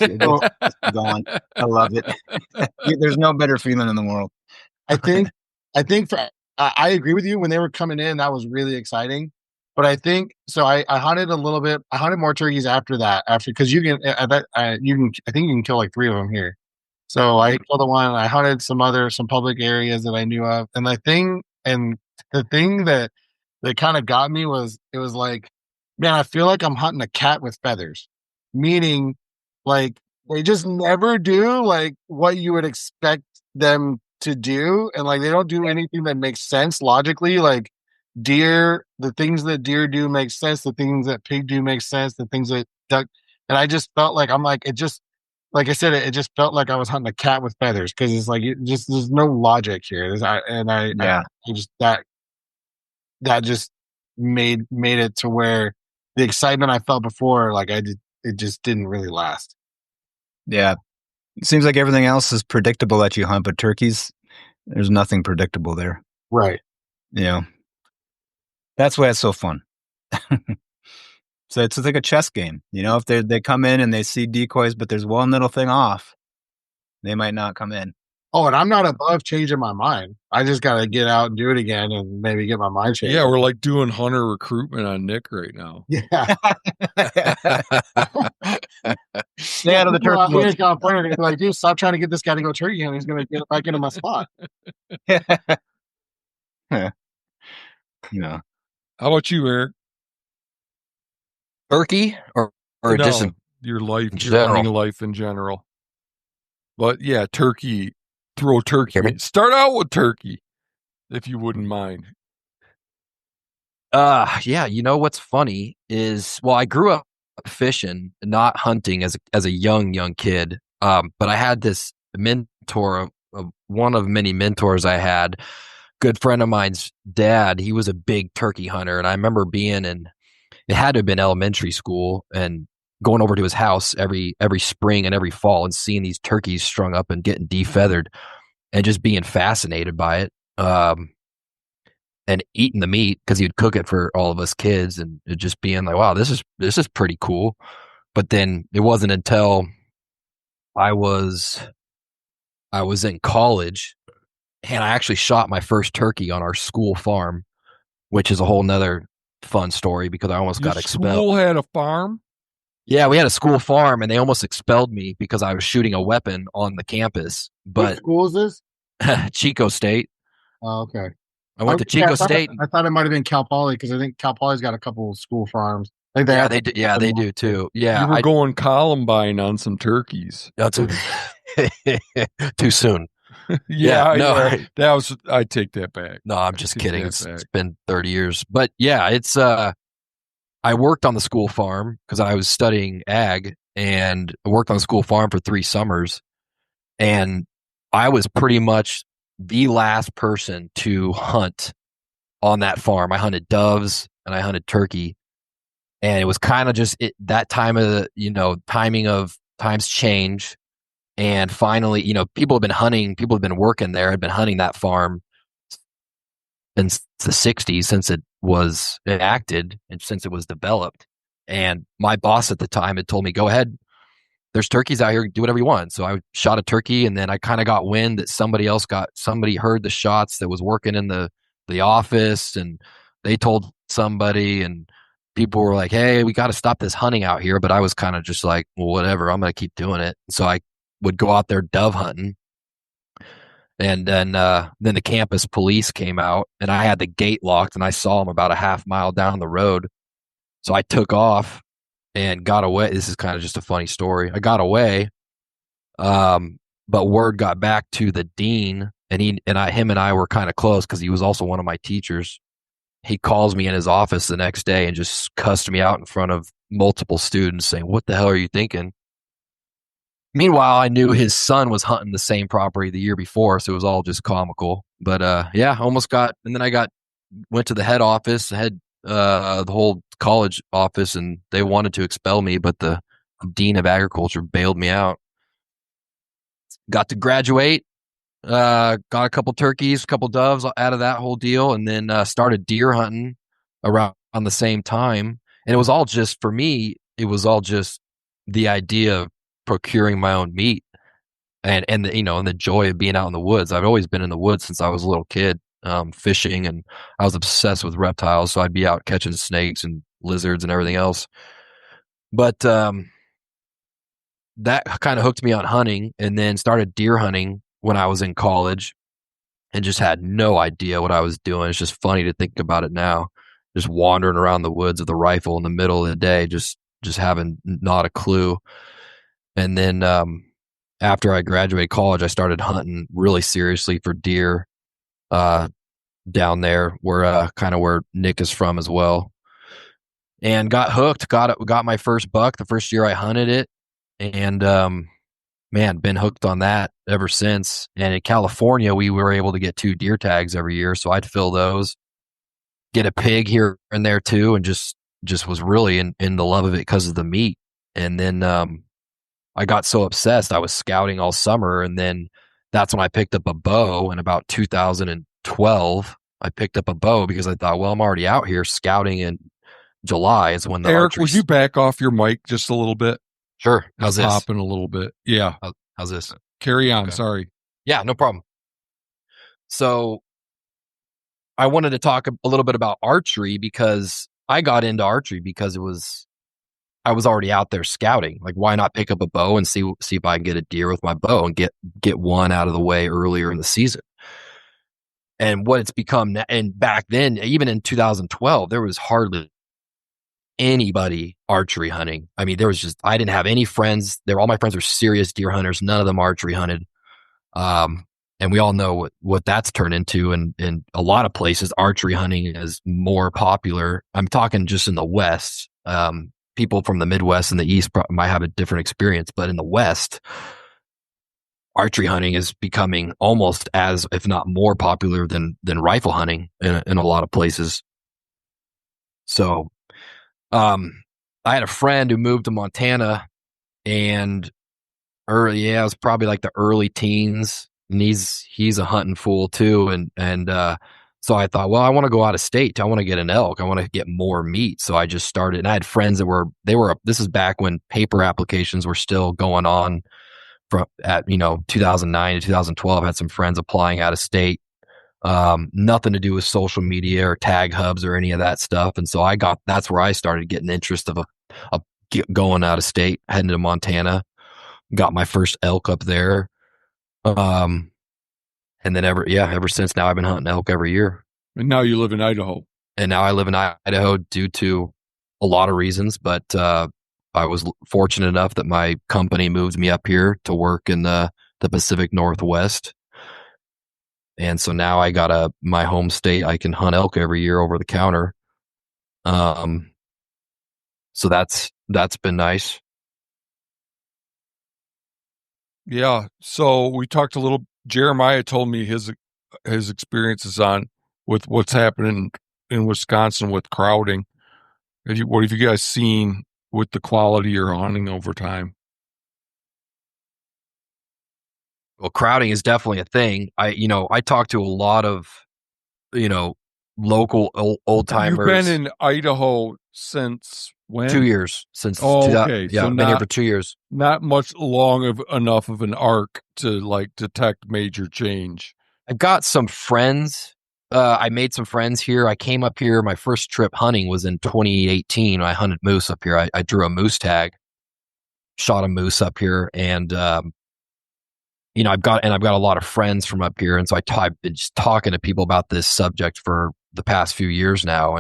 gone. I love it. There's no better feeling in the world. I think I agree with you. When they were coming in, that was really exciting. But I think so. I hunted a little bit. I hunted more turkeys after that. Because you can, I think you can kill like 3 of them here. So I killed the one. I hunted some public areas that I knew of, and the thing that kind of got me was, it was like, man, I feel like I'm hunting a cat with feathers, meaning like they just never do like what you would expect them to do, and like they don't do anything that makes sense logically. Like deer, the things that deer do make sense, the things that pig do make sense, the things that duck, and I just felt like it just, like I said, it just felt like I was hunting a cat with feathers, because it's like there's no logic here. I just that just made it to where the excitement I felt before, like it just didn't really last. Yeah. It seems like everything else is predictable that you hunt, but turkeys, there's nothing predictable there. Right. Yeah. That's why it's so fun. So it's like a chess game. If they come in and they see decoys, but there's one little thing off, they might not come in. Oh, and I'm not above changing my mind. I just got to get out and do it again and maybe get my mind changed. Yeah, we're like doing hunter recruitment on Nick right now. Yeah. Stay out of the turkey bush. California, like, dude, stop trying to get this guy to go turkey hunting. He's going to get back into my spot. Yeah. How about you, Erik? Turkey or just your life, your hunting life in general? But yeah, turkey. Throw turkey. Start out with turkey, if you wouldn't mind. Yeah. What's funny is, well, I grew up fishing, not hunting as a young kid. But I had this mentor, one of many mentors I had. Good friend of mine's dad. He was a big turkey hunter, and I remember it had to have been elementary school, and going over to his house every spring and every fall and seeing these turkeys strung up and getting defeathered, and just being fascinated by it, and eating the meat because he'd cook it for all of us kids, and it just being like, wow, this is pretty cool. But then it wasn't until I was in college, and I actually shot my first turkey on our school farm, which is a whole nother fun story because I almost got expelled. School had a farm? Yeah, we had a school farm, and they almost expelled me because I was shooting a weapon on the campus. But what school is this? Chico State. Oh, okay. I went to Chico State. I thought it might have been Cal Poly, because I think Cal Poly's got a couple of school farms. Like they do too. Yeah, you were going Columbine on some turkeys. Too soon. I take that back. No, I'm just kidding. It's been 30 years, but yeah, it's I worked on the school farm because I was studying ag, and I worked on the school farm for 3 summers, and I was pretty much the last person to hunt on that farm. I hunted doves and I hunted turkey, and it was kind of just that time of the, timing of times change. And finally, people have been working there, had been hunting that farm since the 60s, since it was enacted and since it was developed. And my boss at the time had told me, go ahead, there's turkeys out here. Do whatever you want. So I shot a turkey, and then I kind of got wind that somebody heard the shots that was working in the office, and they told somebody, and people were like, hey, we got to stop this hunting out here. But I was kind of just like, well, whatever, I'm going to keep doing it. So I would go out there dove hunting. And then the campus police came out, and I had the gate locked, and I saw them about a half mile down the road. So I took off and got away. This is kind of just a funny story. I got away, but word got back to the dean, and him and I were kind of close because he was also one of my teachers. He calls me in his office the next day and just cussed me out in front of multiple students, saying, "What the hell are you thinking?" Meanwhile, I knew his son was hunting the same property the year before, so it was all just comical. But almost got, and then went to the head office, the whole college office, and they wanted to expel me, but the dean of agriculture bailed me out. Got to graduate, got a couple turkeys, a couple doves out of that whole deal, and then started deer hunting around the same time. And it was all just, for me, it was all just the idea of procuring my own meat and the joy of being out in the woods. I've always been in the woods since I was a little kid, fishing, and I was obsessed with reptiles. So I'd be out catching snakes and lizards and everything else. But that kind of hooked me on hunting, and then started deer hunting when I was in college, and just had no idea what I was doing. It's just funny to think about it now, just wandering around the woods with a rifle in the middle of the day, just having not a clue. And then after I graduated college, I started hunting really seriously for deer down there, where kind of where Nick is from as well, and got hooked. Got my first buck the first year I hunted it, and man, been hooked on that ever since. And in California, we were able to get 2 deer tags every year, so I'd fill those, get a pig here and there too, and just was really in the love of it because of the meat. And then I got so obsessed, I was scouting all summer, and then that's when I picked up a bow. In about 2012, I picked up a bow because I thought, well, I'm already out here scouting in July is when the Erik, would you back off your mic just a little bit? Sure. How's this? Popping a little bit. Yeah. How's this? Carry on. Okay. Sorry. Yeah, no problem. So I wanted to talk a little bit about archery, because I got into archery because I was already out there scouting. Like, why not pick up a bow and see if I can get a deer with my bow and get one out of the way earlier in the season. And what it's become, and back then, even in 2012, there was hardly anybody archery hunting. I mean, I didn't have any friends. All my friends were serious deer hunters. None of them archery hunted. And we all know what that's turned into. And in a lot of places, archery hunting is more popular. I'm talking just in the West. People from the Midwest and the East might have a different experience, but in the West, archery hunting is becoming almost as, if not more popular than rifle hunting in a lot of places. So, I had a friend who moved to Montana, and it was probably like the early teens, and he's a hunting fool too. And so I thought, well, I want to go out of state. I want to get an elk. I want to get more meat. So I just started, and I had friends this is back when paper applications were still going on from 2009 to 2012. I had some friends applying out of state. Nothing to do with social media or tag hubs or any of that stuff. And so that's where I started getting interest of going out of state, heading to Montana, got my first elk up there. And then ever since, now I've been hunting elk every year. And now you live in Idaho. And now I live in Idaho due to a lot of reasons, but I was fortunate enough that my company moved me up here to work in the Pacific Northwest. And so now I got my home state. I can hunt elk every year over the counter. So that's been nice. Yeah. So we talked a little. Jeremiah told me his experiences with what's happening in Wisconsin with crowding. What have you guys seen with the quality you're hunting over time? Well, crowding is definitely a thing. I talk to a lot of, local old timers. You've been in Idaho since When? 2 years since. Okay. Yeah, So been here for 2 years. Not much enough of an arc to like detect major change. I've got some friends. I made some friends here. I came up here. My first trip hunting was in 2018. I hunted moose up here. I drew a moose tag, shot a moose up here, and I've got a lot of friends from up here, and so I've been just talking to people about this subject for the past few years now,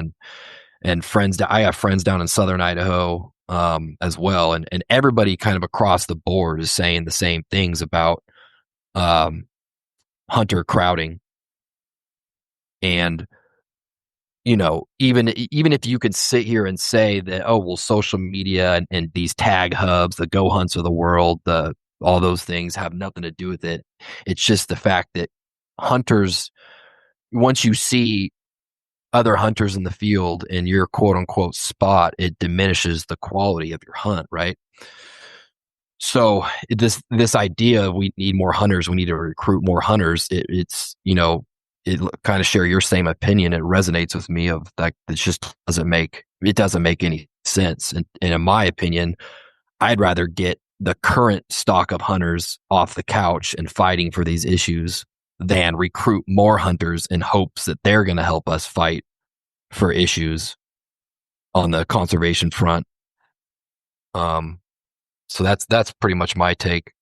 and friends. I have friends down in southern Idaho as well, and everybody kind of across the board is saying the same things about hunter crowding. And even if you could sit here and say that, oh well, social media and these tag hubs, the Go Hunts of the world, all those things have nothing to do with it. It's just the fact that hunters, once you see other hunters in the field in your quote unquote spot, it diminishes the quality of your hunt, right? So this idea of we need more hunters, we need to recruit more hunters. It kind of share your same opinion. It resonates with me of that. It just doesn't make any sense. And in my opinion, I'd rather get the current stock of hunters off the couch and fighting for these issues than recruit more hunters in hopes that they're going to help us fight for issues on the conservation front. So that's pretty much my take.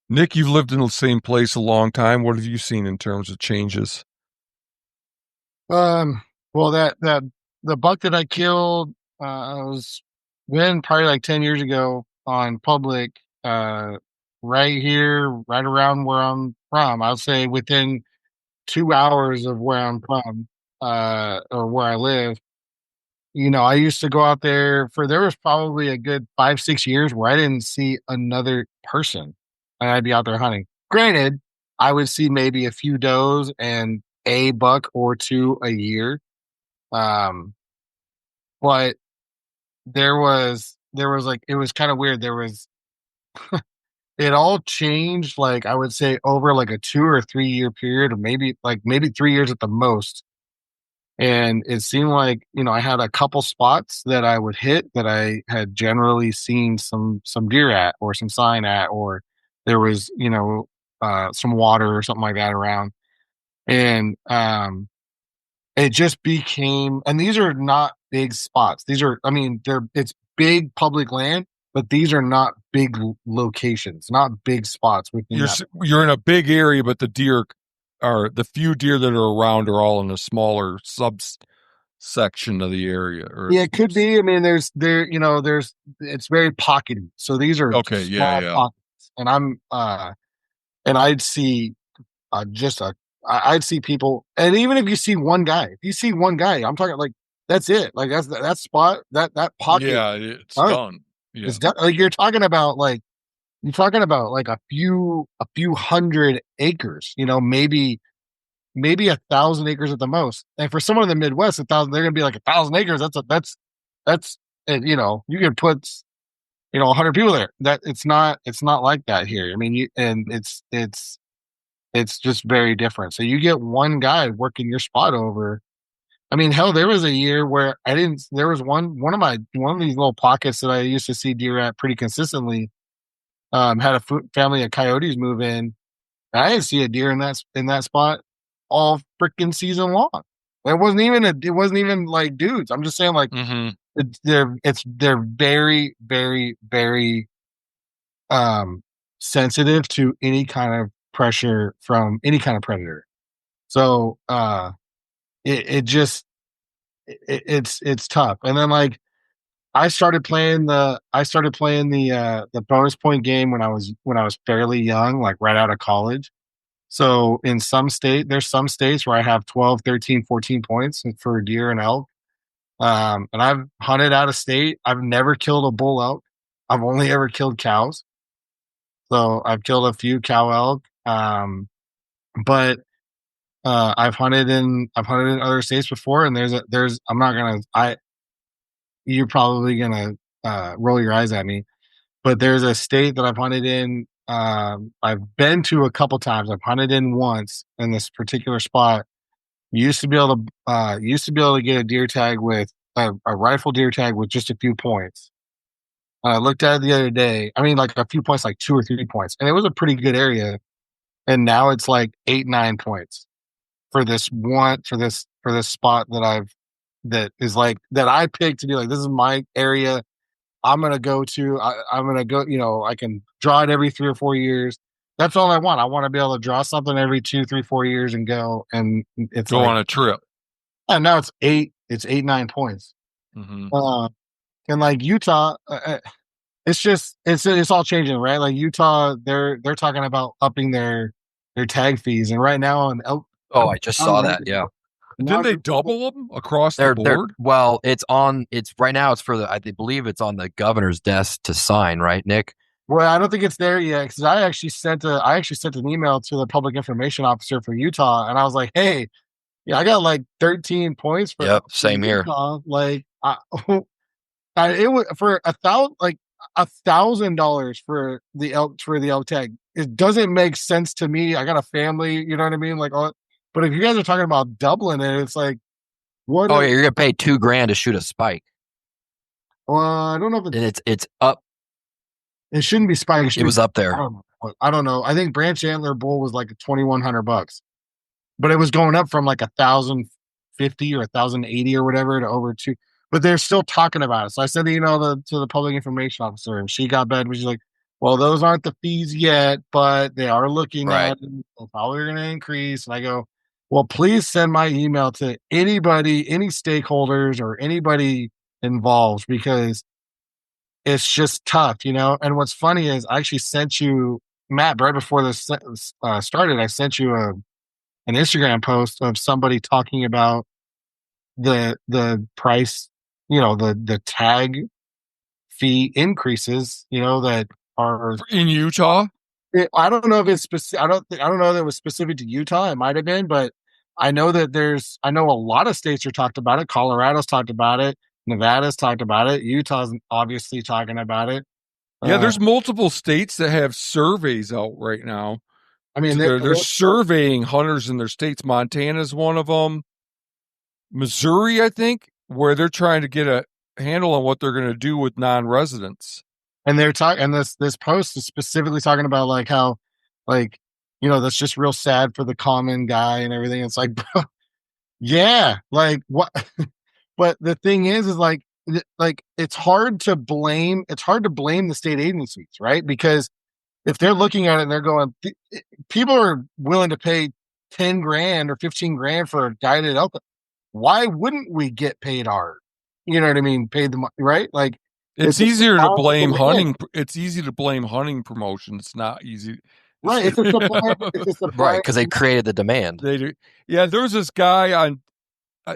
Nick, you've lived in the same place a long time. What have you seen in terms of changes? Well, the buck that I killed, was probably like 10 years ago on public, right here, right around where I'm from. I'll say within 2 hours of where I'm from, or where I live. I used to go out there there was probably a good 5-6 years where I didn't see another person, and I'd be out there hunting. Granted, I would see maybe a few does and a buck or two a year. But there was like, it was kind of weird. It all changed, like, I would say over like a 2 or 3 year period, or maybe 3 years at the most. And it seemed like, I had a couple spots that I would hit that I had generally seen some deer at, or some sign at, or there was, some water or something like that around. And it just became, and these are not big spots. It's big public land, but these are not big locations, not big spots within You're in a big area, but the few deer that are around are all in a smaller subsection of the area. Yeah, it could be. It's very pockety. So these are small pockets, and I'd see I'd see people, and even if you see one guy, I'm talking like that's it. Like that's that spot, that pocket. Yeah, it's done. Yeah. It's done. Like you're talking about like a few hundred acres. Maybe 1,000 acres at the most. And for someone in the Midwest, 1,000, they're gonna be like 1,000 acres. That's you can put 100 people there. That it's not like that here. It's just very different. So you get one guy working your spot over. Hell, there was a year where there was one of these little pockets that I used to see deer at pretty consistently. Had a family of coyotes move in. And I didn't see a deer in that spot all freaking season long. It wasn't even like dudes. I'm just saying, like, they're very, very, very sensitive to any kind of pressure from any kind of predator. So it's tough. And then, like, I started playing the bonus point game when I was fairly young, like right out of college. So there's some states where I have 12, 13, 14 points for deer and elk. And I've hunted out of state. I've never killed a bull elk. I've only ever killed cows. So I've killed a few cow elk. But I've hunted in other states before, and you're probably gonna roll your eyes at me, but there's a state that I've hunted in. I've been to a couple times. I've hunted in once in this particular spot. You used to be able to get a deer tag with a rifle deer tag with just a few points. I looked at it the other day. I mean, like a few points, like 2 or 3 points, and it was a pretty good area. And now it's like 8, 9 points for this spot that is like that I picked to be like, this is my area. I'm gonna go to. I'm gonna go. You know, I can draw it every 3 or 4 years. That's all I want. I want to be able to draw something every 2, 3, 4 years and go. And it's Go like, on a trip. and now it's 8. It's 8, 9 points. Mm-hmm. And like Utah, it's just it's all changing, right? Like Utah, they're talking about upping their tag fees, and right now on I just saw that. Yeah, didn't they double them across the board? Well, it's right now. It's for I believe it's on the governor's desk to sign, right, Nick? Well, I don't think it's there yet because I actually sent an email to the public information officer for Utah, and I was like, hey, yeah, I got like 13 points for same Utah. here. Like, it was for $1,000 for the elk tag. It doesn't make sense to me. I got a family, you know what I mean? Like, but if you guys are talking about doubling it, it's like, what? Oh yeah, you're gonna pay $2,000 to shoot a spike. Well, I don't know if it's up. It shouldn't be spike. It was up there. I don't know. I think branch antler bull was like $2,100, but it was going up from like 1,050 or 1,080 or whatever to over 2. But they're still talking about it. So I sent an email to the public information officer, and she got back. She's like, "Well, those aren't the fees yet, but they are looking at it. They're probably going to increase." And I go, "Well, please send my email to anybody, any stakeholders, or anybody involved, because it's just tough, you know." And what's funny is I actually sent you, Matt, right before this started. I sent you an Instagram post of somebody talking about the price, you know, the tag fee increases, you know, that are in Utah. I don't know if it's specific. I don't know that it was specific to Utah. It might have been, but I know that I know a lot of states are talked about it. Colorado's talked about it. Nevada's talked about it. Utah's obviously talking about it. Yeah, there's multiple states that have surveys out right now. I mean, they're surveying hunters in their states. Montana's one of them. Missouri, I think, where they're trying to get a handle on what they're going to do with non-residents. And they're talking, and this post is specifically talking about like how, like, you know, that's just real sad for the common guy and everything. It's like, bro, yeah, like what? But the thing is like it's hard to blame the state agencies, right? Because if they're looking at it and they're going, people are willing to pay $10,000 or $15,000 for a guided elk. Why wouldn't we get paid ours? You know what I mean? Paid the money, right? Like it's easier to blame hunting. It's easy to blame hunting promotion. It's not easy. Right. It's a supply. Right. Because they created the demand. They do. Yeah. There was this guy on,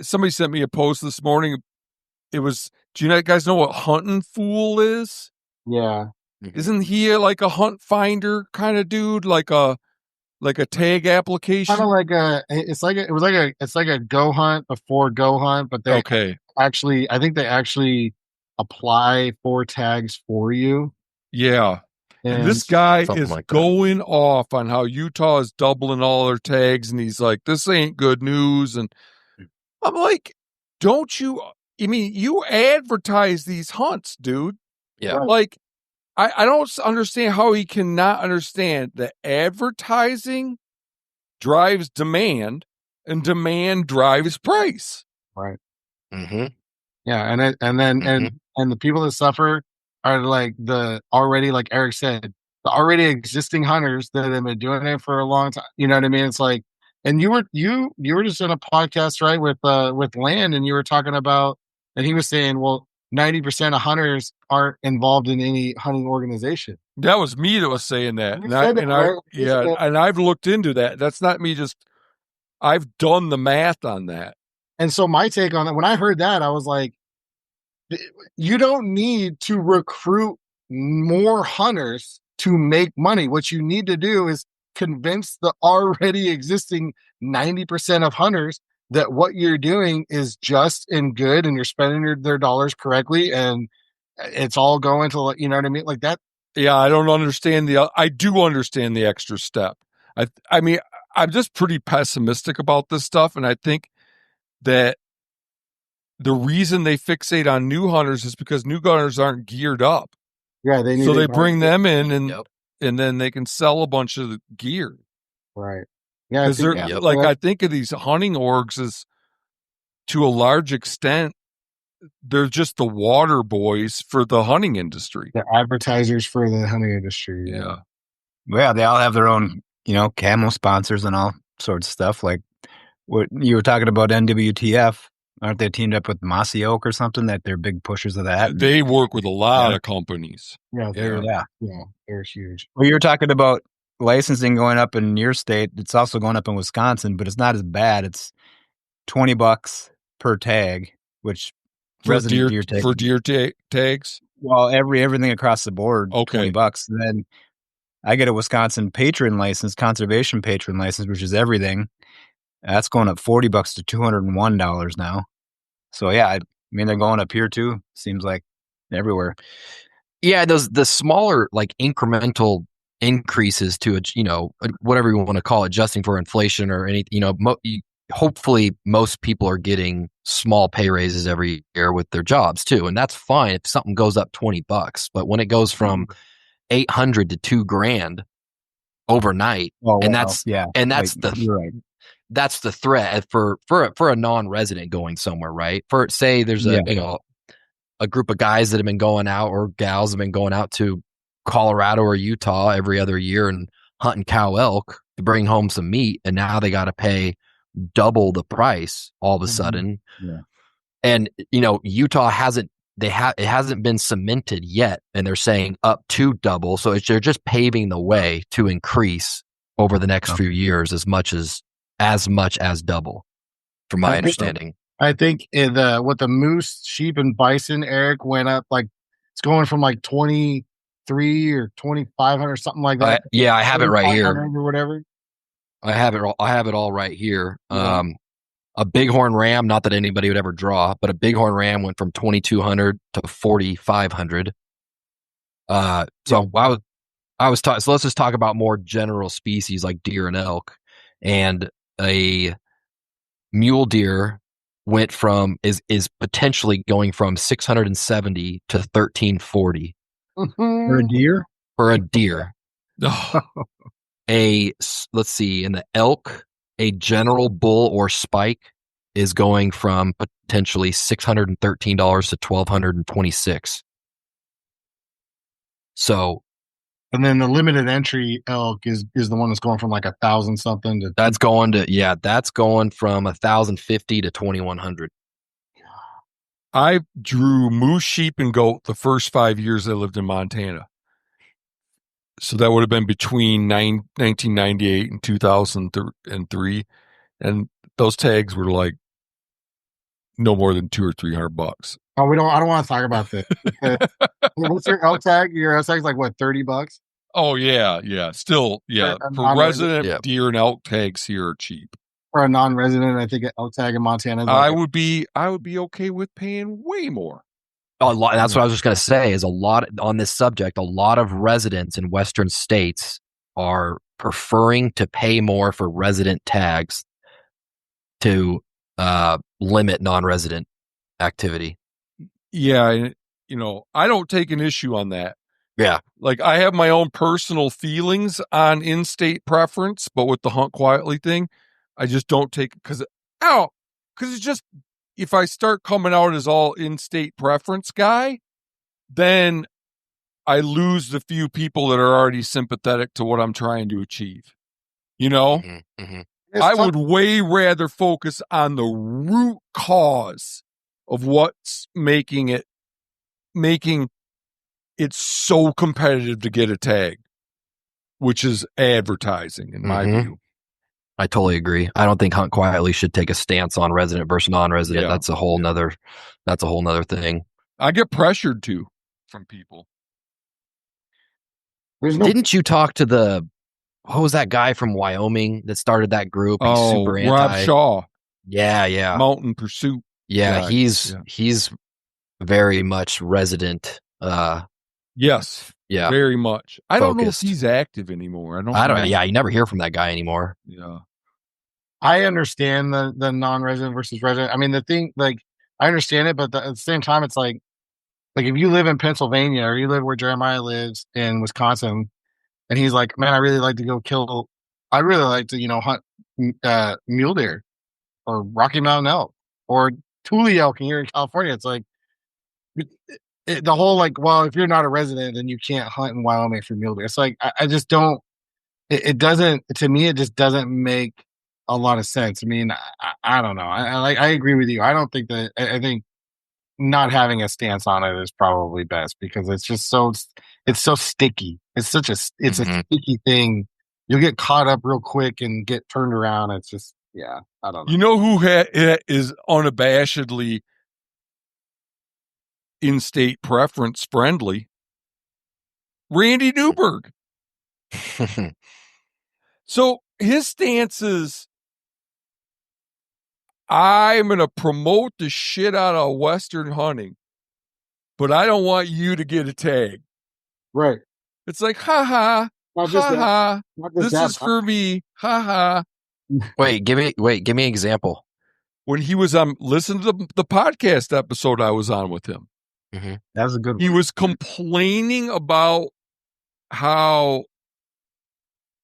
somebody sent me a post this morning. It was, do you guys know what Hunting Fool is? Yeah. Isn't he like a hunt finder kind of dude? Like a tag application? Kind of like it's like a Go Hunt before Go Hunt, but they I think they actually apply for tags for you. Yeah. And this guy is going off on how Utah is doubling all their tags, and he's like, this ain't good news. And I'm like, you advertise these hunts, dude. Yeah. Like, I don't understand how he cannot understand that advertising drives demand and demand drives price. Right. Mm-hmm. Yeah. And the people that suffer are like already, like Erik said, the already existing hunters that have been doing it for a long time. You know what I mean? It's like, and you were just in a podcast, right, with Land, and you were talking about, and he was saying, well, 90% of hunters aren't involved in any hunting organization. That was me that was saying that. And I've looked into that. That's not me I've done the math on that. And so my take on that, when I heard that, I was like, you don't need to recruit more hunters to make money. What you need to do is convince the already existing 90% of hunters that what you're doing is just and good, and you're spending their dollars correctly, and it's all going to, you know what I mean? Like that. Yeah, I don't understand I do understand the extra step. I mean, I'm just pretty pessimistic about this stuff, and I think that the reason they fixate on new hunters is because new hunters aren't geared up. Yeah, so they bring them in Yep. and then they can sell a bunch of the gear. Right. Yeah, Because they're like, I think of these hunting orgs as, to a large extent, they're just the water boys for the hunting industry. the advertisers for the hunting industry. Yeah. Yeah, they all have their own, camo sponsors and all sorts of stuff. Like what you were talking about, NWTF. Aren't they teamed up with Mossy Oak or something? That they're big pushers of that. They work with a lot of companies. Yeah, they're Yeah. they're huge. Well, you were talking about licensing going up in your state. It's also going up in Wisconsin, but it's not as bad. It's $20 per tag, which For resident deer tags. Well, everything across the board, Okay. $20. And then I get a Wisconsin patron license, conservation patron license, which is everything. That's going up $40 to $201 now. So yeah, I mean they're going up here too. Seems like everywhere. Yeah, the smaller like incremental increases to whatever you want to call it, adjusting for inflation or any hopefully most people are getting small pay raises every year with their jobs too, and that's fine if something goes up $20. But when it goes from $800 to $2,000 overnight, you're right. That's the threat for a non-resident going somewhere, right? For say there's a group of guys that have been going out or gals have been going out to Colorado or Utah every other year and hunting cow elk to bring home some meat, and now they got to pay double the price all of a sudden. Yeah. And Utah hasn't been cemented yet, and they're saying up to double, so they're just paving the way to increase over the next few years as much as double, from my understanding. I think with the moose, sheep, and bison, Eric, went up like it's going from like 23 or 2,500 something like that. I have it right here or whatever. I have it all right here. Yeah. A bighorn ram, not that anybody would ever draw, but a bighorn ram went from 2,200 to 4,500. So let's just talk about more general species like deer and elk. And a mule deer went from is potentially going from 670 to 1,340 for a deer. For a deer. Let's see, in the elk, a general bull or spike is going from potentially $613 to $1,226. So, and then the limited entry elk is the one that's going from like 1,000 something to that's going from 1,050 to 2,100. I drew moose, sheep, and goat the first 5 years I lived in Montana. So that would have been between 1998 and 2003, and those tags were like no more than $200 or $300. Oh, I don't want to talk about this. What's your elk tag? Your elk tag's like what, $30? Oh yeah. Still, yeah. For resident deer and elk tags here are cheap. For a non-resident, I think an elk tag in Montana. I would be okay with paying way more. A lot. That's what I was just going to say. Is a lot on this subject. A lot of residents in Western states are preferring to pay more for resident tags to limit non-resident activity. Yeah, I don't take an issue on that. Yeah, like I have my own personal feelings on in-state preference, but with the hunt quietly thing, I just don't take it because it's just. If I start coming out as all in-state preference guy, then I lose the few people that are already sympathetic to what I'm trying to achieve. I would way rather focus on the root cause of what's making it so competitive to get a tag, which is advertising, in my view. I totally agree. I don't think Hunt Quietly should take a stance on resident versus non-resident. That's a whole nother thing. I get pressured to from people. Didn't you talk to what was that guy from Wyoming that started that group? He's super anti. Rob Shaw. Yeah. Mountain Pursuit. Yeah, he's very much resident. Yes. Yeah. Very much. I don't know if Focused. he's active anymore. I don't know. Yeah, you never hear from that guy anymore. Yeah. I understand the non-resident versus resident. I mean, the thing, like, I understand it, but at the same time, it's like if you live in Pennsylvania or you live where Jeremiah lives in Wisconsin, and he's like, man, I really like to go kill. I really like to hunt mule deer or Rocky Mountain elk or Thule elk here in California. It's like the whole well, if you're not a resident, then you can't hunt in Wyoming for mule deer. It's like I just don't. It doesn't, to me. It just doesn't make a lot of sense. I mean, I don't know. I agree with you. I don't think that. I think not having a stance on it is probably best because it's just it's so sticky. It's a sticky thing. You'll get caught up real quick and get turned around. It's just, yeah, I don't know. You know who is unabashedly in-state preference friendly? Randy Newberg. So his stance is, I'm going to promote the shit out of Western hunting, but I don't want you to get a tag. Right. It's like, ha, this is for me, ha. Wait, give me an example. When he was listen to the podcast episode I was on with him. Mm-hmm. That was a good one. He was complaining about how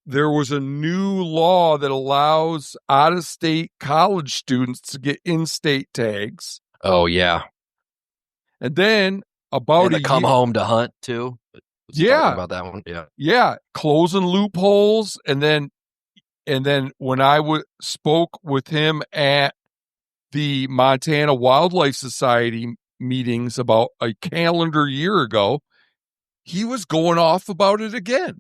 there was a new law that allows out-of-state college students to get in-state tags. Oh, yeah. And then about to come home to hunt, too. Yeah. About that one. Yeah. Yeah. Closing loopholes. And then when I spoke with him at the Montana Wildlife Society meetings about a calendar year ago, he was going off about it again.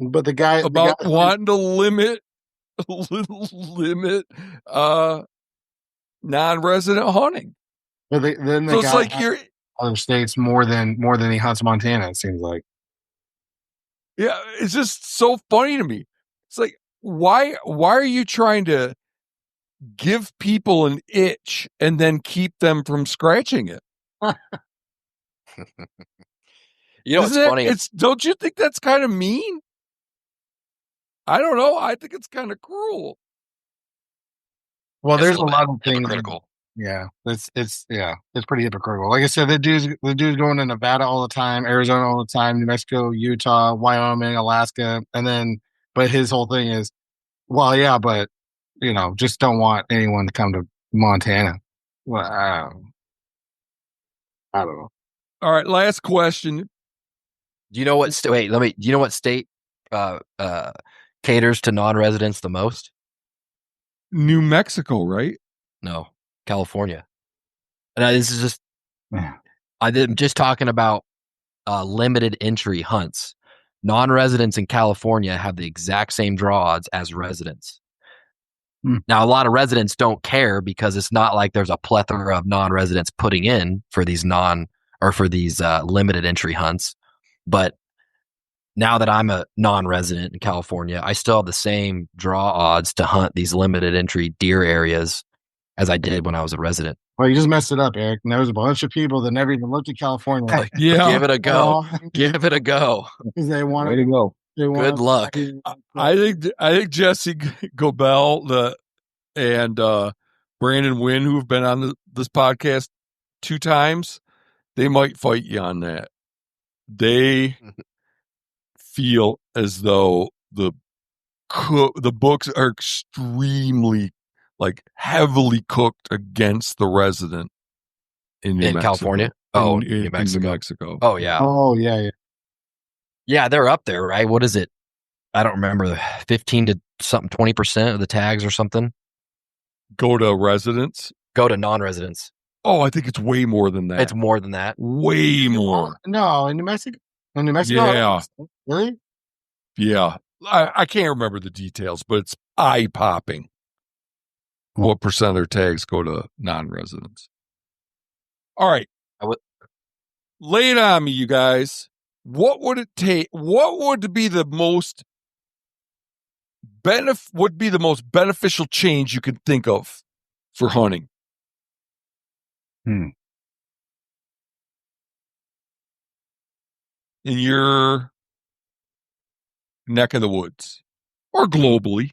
But the guy wanting to limit non-resident hunting. But then so it's like you're other states more than he hunts Montana. It seems like. Yeah, it's just so funny to me. It's like, why are you trying to give people an itch and then keep them from scratching it? You know, it's funny. Don't you think that's kind of mean? I don't know. I think it's kind of cruel. Well, there's a lot of things. Hypocritical. Yeah, it's pretty hypocritical. Like I said, the dude's going to Nevada all the time, Arizona all the time, New Mexico, Utah, Wyoming, Alaska, but his whole thing is, well, yeah, but just don't want anyone to come to Montana. Well, I don't know. All right, last question. Do you know what state? Do you know what state caters to non-residents the most? New Mexico, right? No, California. And this is just, I'm just talking about limited entry hunts. Non-residents in California have the exact same draw odds as residents. Now, a lot of residents don't care because it's not like there's a plethora of non-residents putting in for these limited entry hunts. But now that I'm a non-resident in California, I still have the same draw odds to hunt these limited entry deer areas as I did when I was a resident. Well, you just messed it up, Eric. And there was a bunch of people that never even looked at California. Yeah. Give it a go. Give it a go. Because they want to go. Good luck. I think Jesse Gobel and Brandon Wynn, who have been on this podcast 2 times, they might fight you on that. They feel as though the books are extremely, heavily cooked against the resident in New Mexico. California. Oh, New Mexico. New Mexico. Oh yeah. Oh yeah. Yeah, they're up there, right? What is it? I don't remember. 15 to something, 20% of the tags or something go to residents. Go to non-residents. Oh, I think it's way more than that. It's more than that. Way more. No, in New Mexico. In New Mexico. Yeah. Really? Yeah. I can't remember the details, but it's eye-popping. What % of their tags go to non-residents? All right. Lay it on me, you guys. What would it take? What would be the most beneficial change you could think of for hunting? In your neck of the woods or globally?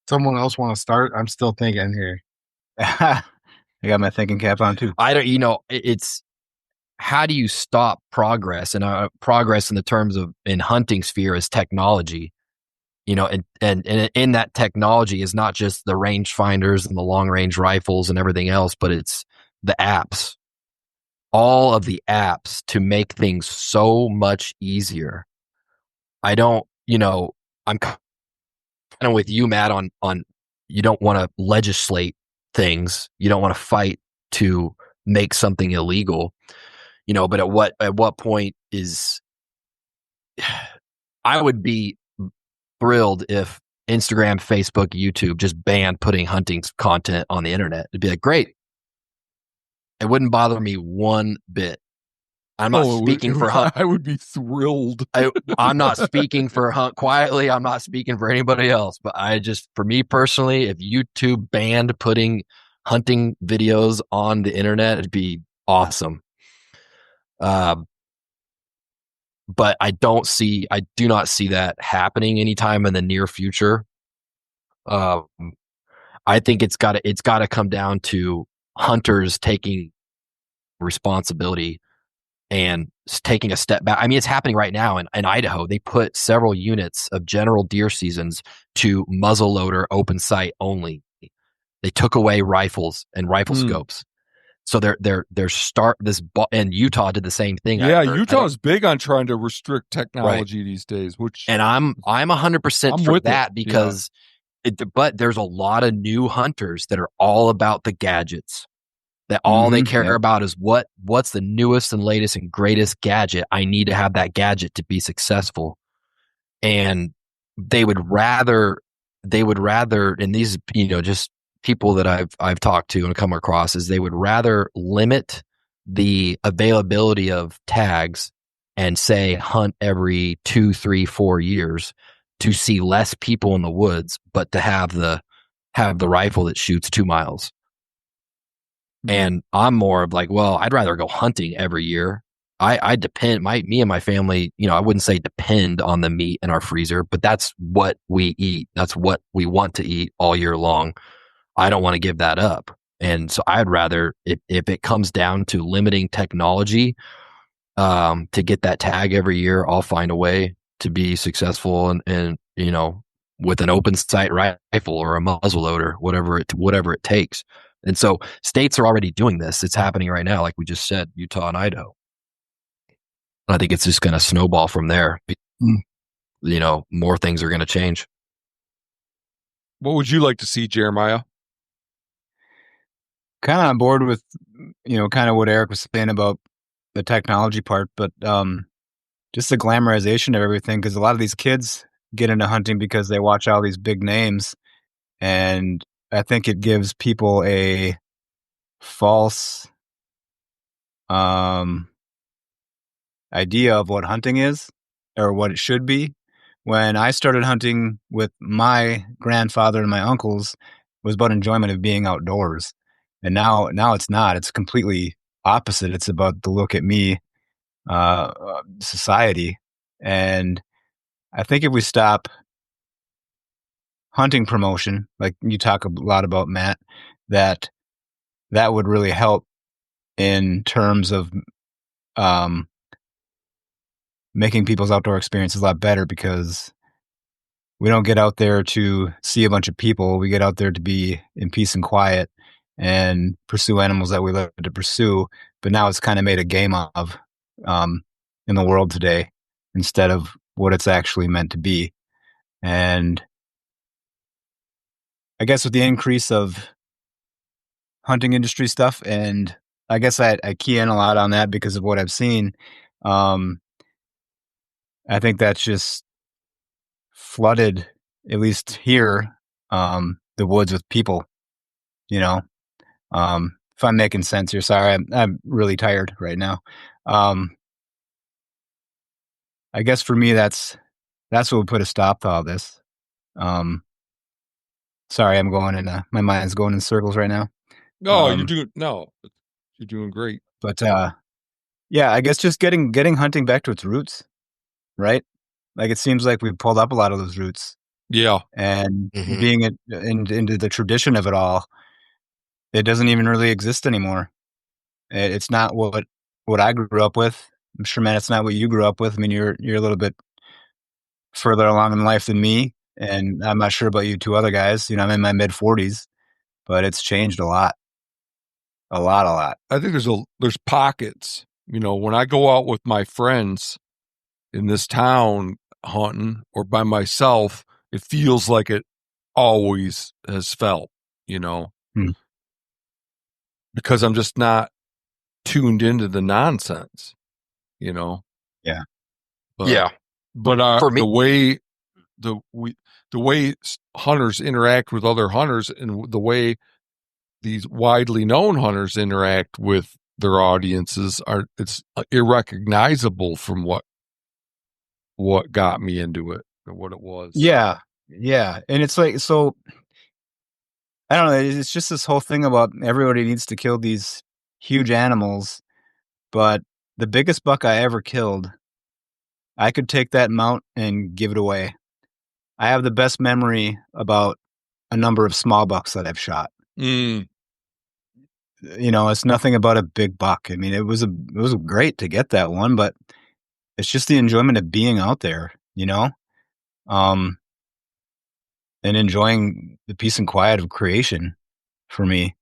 someone else want to start? I'm still thinking here. I got my thinking cap on too. I don't, it's how do you stop progress? And progress in the terms of in hunting sphere is technology, and in that technology is not just the range finders and the long range rifles and everything else, but it's the apps, all of the apps to make things so much easier. I don't, I'm kind of with you, Matt, on you don't want to legislate things. You don't want to fight to make something illegal, but at what point is I would be thrilled if Instagram, Facebook, YouTube just banned putting hunting content on the internet. It'd be like, great. It wouldn't bother me one bit. I'm not speaking for Hunt. I would be thrilled. I'm not speaking for Hunt quietly. I'm not speaking for anybody else. But for me personally, if YouTube banned putting hunting videos on the internet, it'd be awesome. But I do not see that happening anytime in the near future. I think it's got to come down to hunters taking responsibility and taking a step back. I mean, it's happening right now in Idaho. They put several units of general deer seasons to muzzleloader open sight only. They took away rifles and rifle scopes. So and Utah did the same thing. Yeah, Utah's big on trying to restrict technology these days, and I'm 100% for that because but there's a lot of new hunters that are all about the gadgets. That all they care about is what's the newest and latest and greatest gadget. I need to have that gadget to be successful. And they would rather, and these, just people that I've talked to and come across, is they would rather limit the availability of tags and say hunt every 2, 3, 4 years to see less people in the woods, but to have the rifle that shoots 2 miles. And I'm more of like, well, I'd rather go hunting every year. I depend, me and my family, I wouldn't say depend on the meat in our freezer, but that's what we eat. That's what we want to eat all year long. I don't want to give that up. And so I'd rather, if it comes down to limiting technology, to get that tag every year, I'll find a way to be successful and with an open sight rifle or a muzzleloader, whatever it takes. And so states are already doing this. It's happening right now, like we just said, Utah and Idaho. I think it's just going to snowball from there. More things are going to change. What would you like to see, Jeremiah? Kind of on board with, kind of what Erik was saying about the technology part, but just the glamorization of everything, because a lot of these kids get into hunting because they watch all these big names, and I think it gives people a false idea of what hunting is or what it should be. When I started hunting with my grandfather and my uncles, it was about enjoyment of being outdoors. And now it's not. It's completely opposite. It's about the look at me society. And I think if we stop hunting promotion, like you talk a lot about, Matt, that would really help in terms of making people's outdoor experiences a lot better, because we don't get out there to see a bunch of people. We get out there to be in peace and quiet and pursue animals that we love to pursue. But now it's kind of made a game of in the world today instead of what it's actually meant to be. And I guess with the increase of hunting industry stuff, and I guess I key in a lot on that because of what I've seen. I think that's just flooded, at least here, the woods with people. If I'm making sense here, sorry, I'm really tired right now. I guess for me, that's what would put a stop to all this. Sorry, I'm going in. My mind's going in circles right now. You're doing great. But yeah, I guess just getting hunting back to its roots, right? Like it seems like we've pulled up a lot of those roots. Yeah. And being into the tradition of it all, it doesn't even really exist anymore. It's not what I grew up with. I'm sure, man, it's not what you grew up with. I mean, you're a little bit further along in life than me, and I'm not sure about you two other guys. You know, I'm in my mid-40s, but it's changed a lot. A lot. I think there's pockets. You know, when I go out with my friends in this town hunting or by myself, it feels like it always has felt, you know, because I'm just not tuned into the nonsense, you know? Yeah. But for me, the way hunters interact with other hunters and the way these widely known hunters interact with their audiences it's irrecognizable from what got me into it or what it was. Yeah. And it's like, so I don't know. It's just this whole thing about everybody needs to kill these huge animals, but the biggest buck I ever killed, I could take that mount and give it away. I have the best memory about a number of small bucks that I've shot. You know, it's nothing about a big buck. I mean, it was great to get that one, but it's just the enjoyment of being out there, you know, and enjoying the peace and quiet of creation. For me,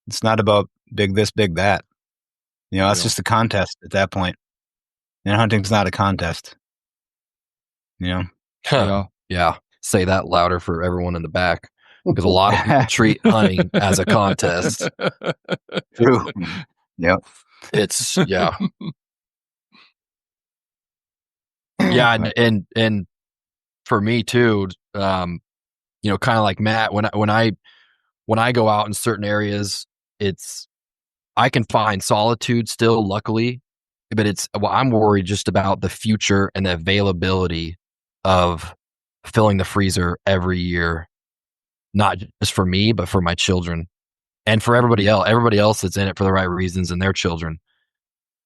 it's not about big this, big that. You know, it's just a contest at that point. And hunting's not a contest. You know? Yeah. Say that louder for everyone in the back, because a lot of people treat hunting as a contest. True. Yep. It's yeah. And for me too, you know, kind of like Matt, when I go out in certain areas, I can find solitude still, luckily, but I'm worried just about the future and the availability of filling the freezer every year, not just for me, but for my children and for everybody else that's in it for the right reasons and their children.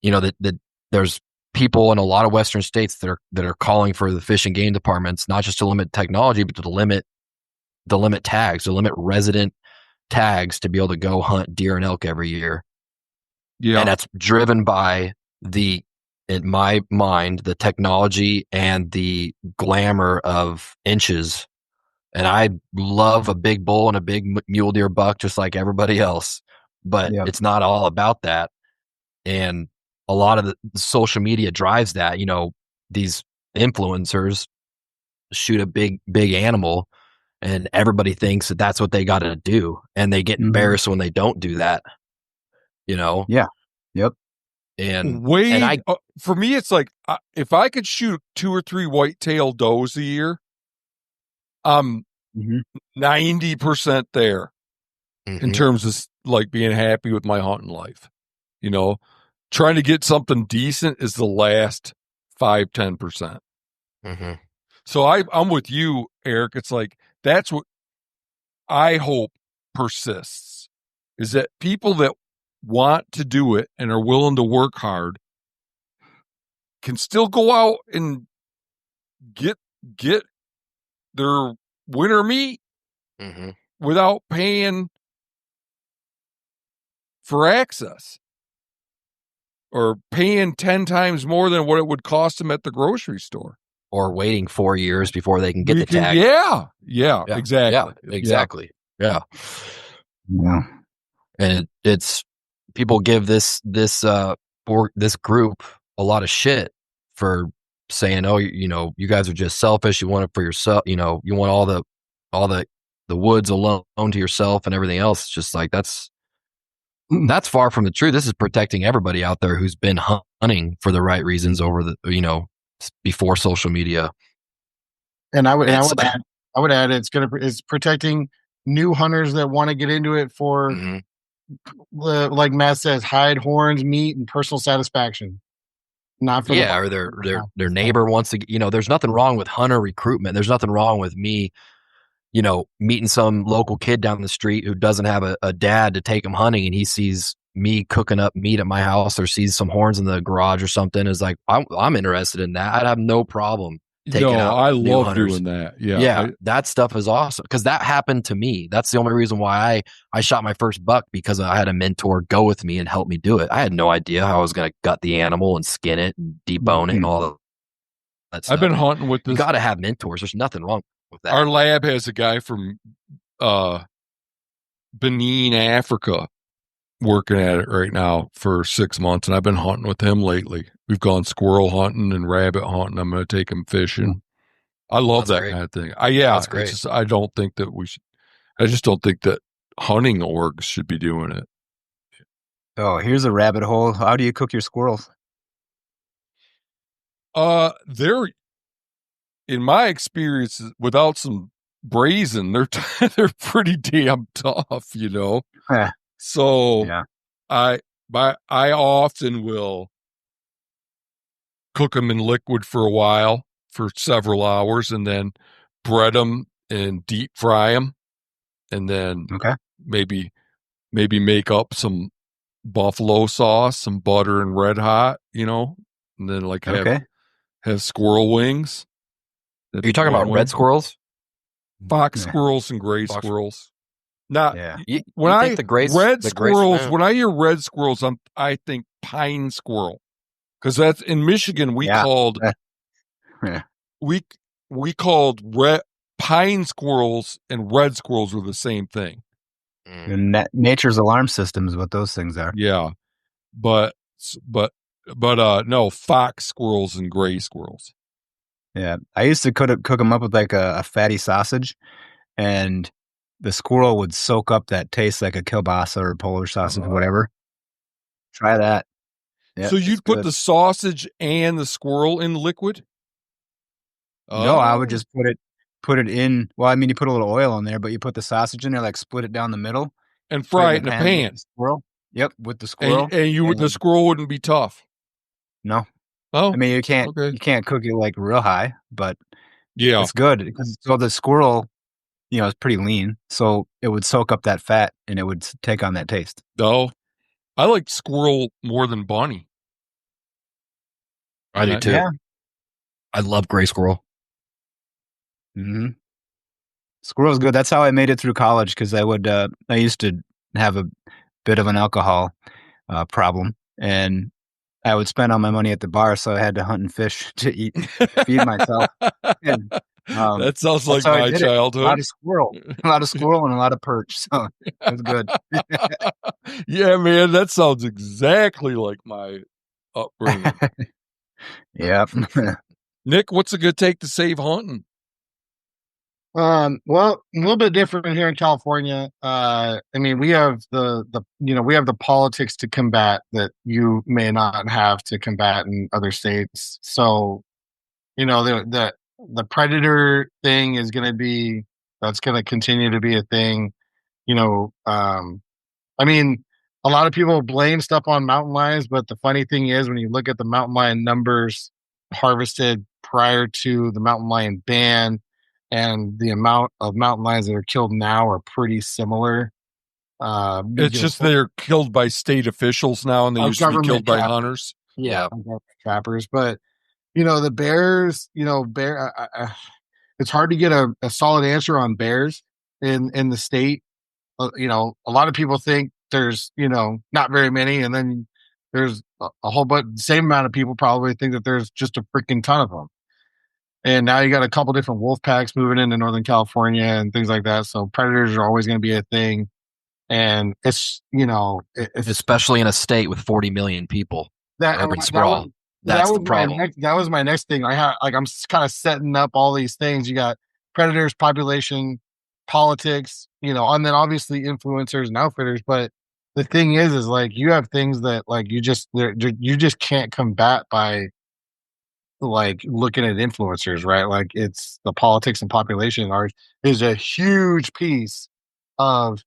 You know, that there's people in a lot of Western states that are calling for the fish and game departments, not just to limit technology, but to limit tags, to limit resident tags to be able to go hunt deer and elk every year. Yeah. And that's driven by in my mind, the technology and the glamour of inches. And I love a big bull and a big mule deer buck just like everybody else, but it's not all about that. And a lot of the social media drives that. You know, these influencers shoot a big animal and everybody thinks that that's what they got to do. And they get embarrassed when they don't do that, you know? Yeah. Yep. And for me, it's like, if I could shoot 2 or 3 white-tailed does a year, I'm 90% there in terms of like being happy with my hunting life. You know, trying to get something decent is the last 5-10%. So I'm with you, Erik. It's like, that's what I hope persists, is that people that want to do it and are willing to work hard can still go out and get their winter meat without paying for access or paying 10 times more than what it would cost them at the grocery store, or waiting 4 years before they can get the tag. Yeah, exactly. Yeah. And it's people give this group a lot of shit for saying, oh, you know, you guys are just selfish. You want it for yourself. You know, you want all the woods alone to yourself and everything else. It's just like, that's far from the truth. This is protecting everybody out there who's been hunting for the right reasons over before social media. And I would add it's protecting new hunters that want to get into it for, like Matt says, hide, horns, meat, and personal satisfaction. Not for or their neighbor wants to. You know, there's nothing wrong with hunter recruitment. There's nothing wrong with me, you know, meeting some local kid down the street who doesn't have a dad to take him hunting, and he sees me cooking up meat at my house or sees some horns in the garage or something. Is like, I'm interested in that. I'd have no problem taking out I new love hunters. doing that. Yeah. That stuff is awesome because that happened to me. That's the only reason why I shot my first buck, because I had a mentor go with me and help me do it. I had no idea how I was going to gut the animal and skin it and debone it and all that stuff. I've been hunting with this. You got to have mentors. There's nothing wrong with that. Our lab has a guy from Benin, Africa, working at it right now for 6 months, and I've been hunting with him lately. We've gone squirrel hunting and rabbit hunting. I'm going to take him fishing. I love that kind of thing. That's great. I don't think that we should. I just don't think that hunting orgs should be doing it. Oh, here's a rabbit hole. How do you cook your squirrels? They're, in my experience, without some braising, they're pretty damn tough, So Yeah. I often will cook them in liquid for a while, for several hours, and then bread them and deep fry them, and then maybe make up some buffalo sauce, some butter and red hot, and then have squirrel wings. Are you talking about red squirrels? Fox squirrels and gray squirrels. Not when I think red squirrels. When I hear red squirrels, I think pine squirrel, because that's in Michigan. We called we called red pine squirrels and red squirrels were the same thing. Nature's alarm system is what those things are. Yeah, but no, fox squirrels and gray squirrels. Yeah, I used to cook them up with like a fatty sausage, and the squirrel would soak up that taste like a kielbasa or Polish sausage, whatever. Try that. Yep, so you'd put the sausage and the squirrel in liquid? No, I would just put it in. Well, I mean, you put a little oil in there, but you put the sausage in there, like split it down the middle, and fry it in a pan. Squirrel. Yep, with the squirrel. And the squirrel wouldn't be tough. No. Oh, I mean, you can't cook it like real high, but it's good because the squirrel, is pretty lean, so it would soak up that fat and it would take on that taste. Oh, I like squirrel more than bunny. I do too. Yeah. I love gray squirrel. Mm-hmm. Squirrel's good. That's how I made it through college, because I used to have a bit of an alcohol problem, and I would spend all my money at the bar, so I had to hunt and fish to feed myself. And, that sounds like my childhood. A lot of squirrel and a lot of perch. So it was good. Yeah, man, that sounds exactly like my upbringing. Yeah. Nick, what's a good take to save hunting? Well, a little bit different here in California. I mean, we have the politics to combat that you may not have to combat in other states. So, the predator thing is going to continue to be a thing. I mean, a lot of people blame stuff on mountain lions, but the funny thing is, when you look at the mountain lion numbers harvested prior to the mountain lion ban, and the amount of mountain lions that are killed now are pretty similar. It's just they're killed by state officials now, and they used to be killed by hunters. Yeah, trappers. But the bears. It's hard to get a solid answer on bears in the state. A lot of people think there's not very many, and then there's a whole bunch. Same amount of people probably think that there's just a freaking ton of them. And now you got a couple different wolf packs moving into Northern California and things like that. So predators are always going to be a thing. And it's especially in a state with 40 million people. Urban sprawl. That's the problem. That was my next thing. I'm kind of setting up all these things. You got predators, population, politics, and then obviously influencers and outfitters. But the thing is like, you have things that like you just can't combat by like looking at influencers, right? Like, it's the politics and population is a huge piece of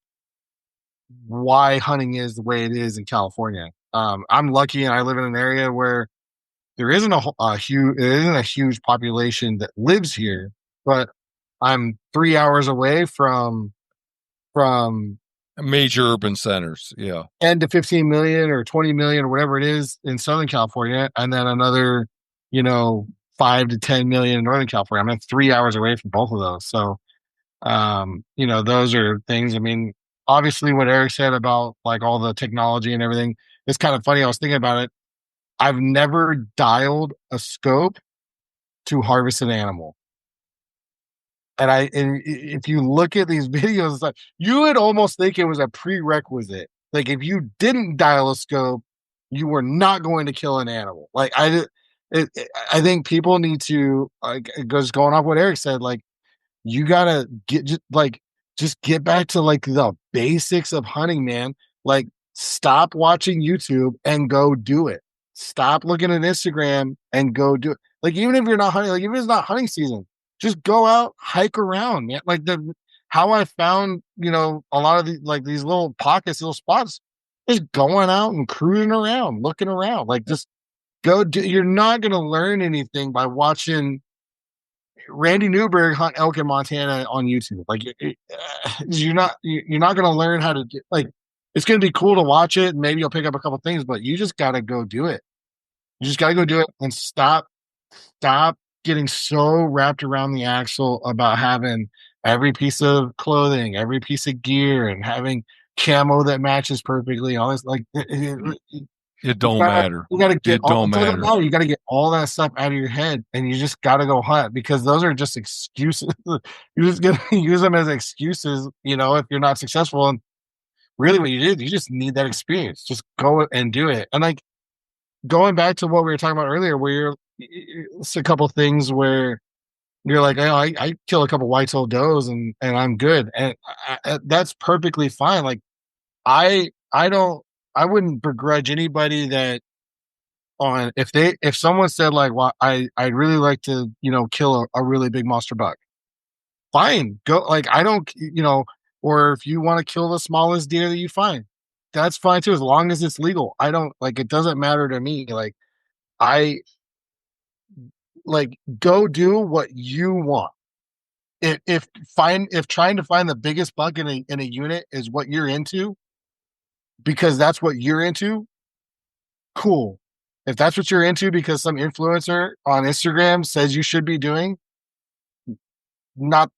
why hunting is the way it is in California. I'm lucky, and I live in an area where there isn't a huge population that lives here, but I'm 3 hours away from major urban centers. Yeah. 10 to 15 million or 20 million or whatever it is in Southern California. And then another, 5 to 10 million in Northern California. I'm 3 hours away from both of those. So, those are things. I mean, obviously what Erik said about like all the technology and everything, it's kind of funny. I was thinking about it. I've never dialed a scope to harvest an animal. And if you look at these videos, like, you would almost think it was a prerequisite. Like if you didn't dial a scope, you were not going to kill an animal. Like I think people need to, like, just going off what Erik said, like, you gotta just get back to like the basics of hunting, man. Like, stop watching YouTube and go do it. Stop looking at Instagram and go do it. Like, even if you're not hunting, like even if it's not hunting season, just go out, hike around, man. Like how I found, a lot of these little pockets, little spots, just going out and cruising around, looking around. Like, just go do. You're not gonna learn anything by watching Randy Newberg hunt elk in Montana on YouTube. Like, you're not going to learn how to do, like, it's going to be cool to watch it. And maybe you'll pick up a couple things, but you just got to go do it. You just got to go do it and stop getting so wrapped around the axle about having every piece of clothing, every piece of gear, and having camo that matches perfectly. All this, like, it don't matter. You got to get. It don't matter. You got to get all that stuff out of your head, and you just got to go hunt, because those are just excuses. You're just gonna use them as excuses, if you're not successful. And really, what you just need that experience. Just go and do it. And like, going back to what we were talking about earlier, where it's a couple things where you're like, I kill a couple white-tailed does and I'm good, and that's perfectly fine. Like, I wouldn't begrudge anybody that if someone said like, well, I'd really like to, kill a really big monster buck. Fine, go. Like, I don't, or if you want to kill the smallest deer that you find, that's fine too, as long as it's legal. I don't, like, it doesn't matter to me. Like, go do what you want. If trying to find the biggest buck in a unit is what you're into, because that's what you're into, cool. If that's what you're into because some influencer on Instagram says you should be doing, not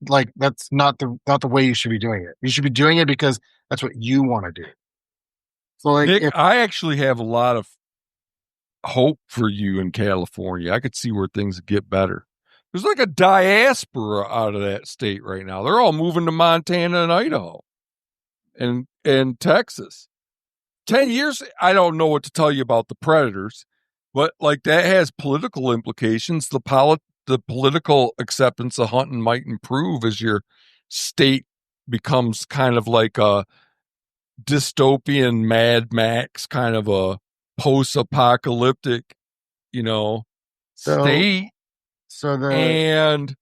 like, that's not the way you should be doing it. You should be doing it because that's what you want to do. So, like, Nick, I actually have a lot of hope for you in California. I could see where things get better. There's like a diaspora out of that state right now. They're all moving to Montana and Idaho and Texas. 10 years, I don't know what to tell you about the predators, but like, that has political implications. The political acceptance of hunting might improve as your state becomes kind of like a dystopian Mad Max, kind of a post-apocalyptic, state. And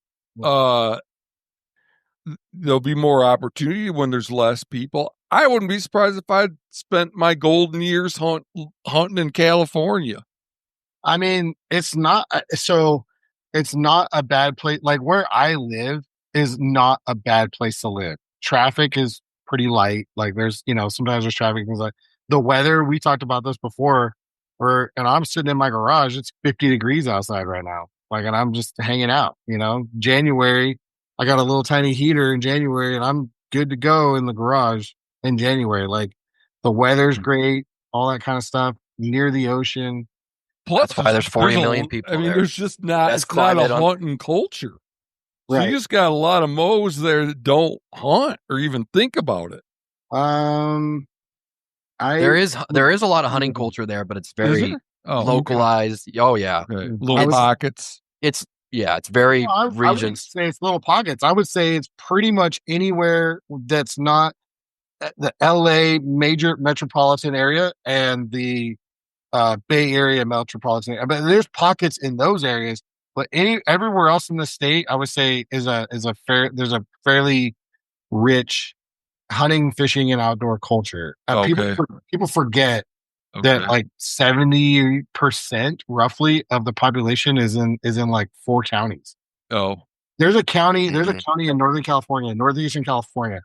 there'll be more opportunity when there's less people. I wouldn't be surprised if I'd spent my golden years hunting in California. I mean, it's not a bad place. Like, where I live is not a bad place to live. Traffic is pretty light. Like, there's, sometimes there's traffic, things like the weather. We talked about this before, and I'm sitting in my garage. It's 50 degrees outside right now. Like, and I'm just hanging out, January, I got a little tiny heater in January, and I'm good to go in the garage in January. Like, the weather's great, all that kind of stuff, near the ocean. Plus, that's why there's 40 million people. I mean, there's just not a hunting culture. So right. You just got a lot of mows there that don't hunt or even think about it. There is a lot of hunting culture there, but it's very localized. Okay. Oh yeah, okay. Little pockets. It's very region. I wouldn't say it's little pockets. I would say it's pretty much anywhere that's not the LA major metropolitan area and the Bay Area metropolitan area. But there's pockets in those areas, but everywhere else in the state, I would say there's a fairly rich hunting, fishing, and outdoor culture. People forget that like 70% roughly of the population is in like 4 counties. Oh, there's a county in Northern California, northeastern California,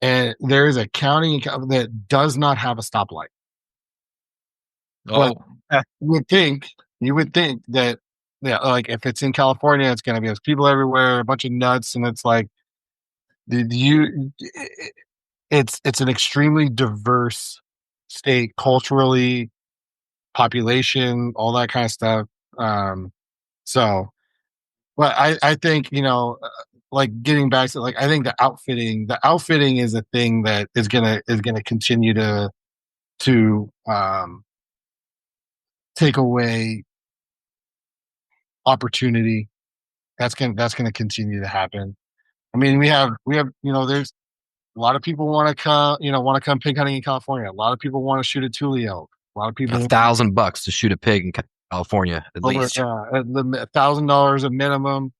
and there is a county that does not have a stoplight. Oh, but you would think You would think that, yeah, like if it's in California, it's going to be there's people everywhere, a bunch of nuts, and it's like, did you? It's an extremely diverse state culturally, population, all that kind of stuff. So, but I think like getting back to like I think the outfitting is a thing that is gonna continue to take away opportunity. That's gonna continue to happen. I mean, we have there's a lot of people want to come pig hunting in California. A lot of people want to shoot a tule elk. A lot of people $1,000 to shoot a pig in California, at least. $1,000 a minimum.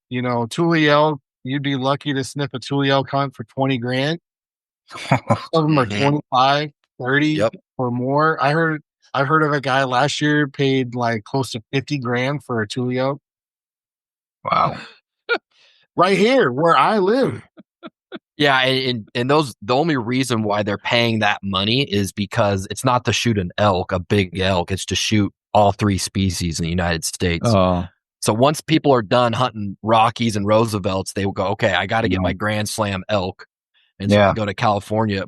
Tule elk. You'd be lucky to sniff a tule elk hunt for 20 grand. Some of them are 25, 30 Yep. or more. I've heard of a guy last year paid like close to 50 grand for a tule elk. Wow. Right here where I live. Yeah, and the only reason why they're paying that money is because it's not to shoot an elk, a big elk. It's to shoot all 3 species in the United States. So once people are done hunting Rockies and Roosevelts, they will go, okay, I got to get my Grand Slam elk. And so I go to California.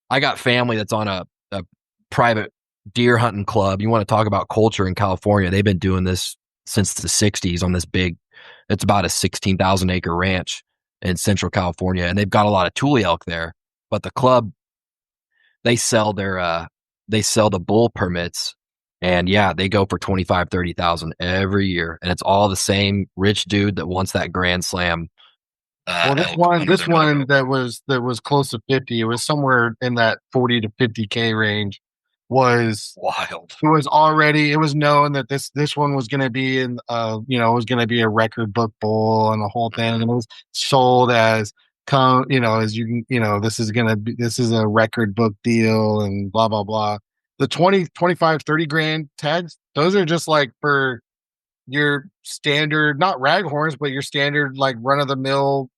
I got family that's on a private deer hunting club. You want to talk about culture in California. They've been doing this since the 60s on this it's about a 16,000 acre ranch in Central California. And they've got a lot of tule elk there, but the club, they sell the bull permits, and they go for 25, 30,000 every year. And it's all the same rich dude that wants that Grand Slam. Well, this one that was close to 50, it was somewhere in that 40 to 50K range, was wild. It was known that this one was going to be it was going to be a record book bull and the whole thing. And it was sold as this is a record book deal and blah, blah, blah. The 20, 25, 30 grand tags, those are just like for your standard, not raghorns, but your standard, like run of the mill,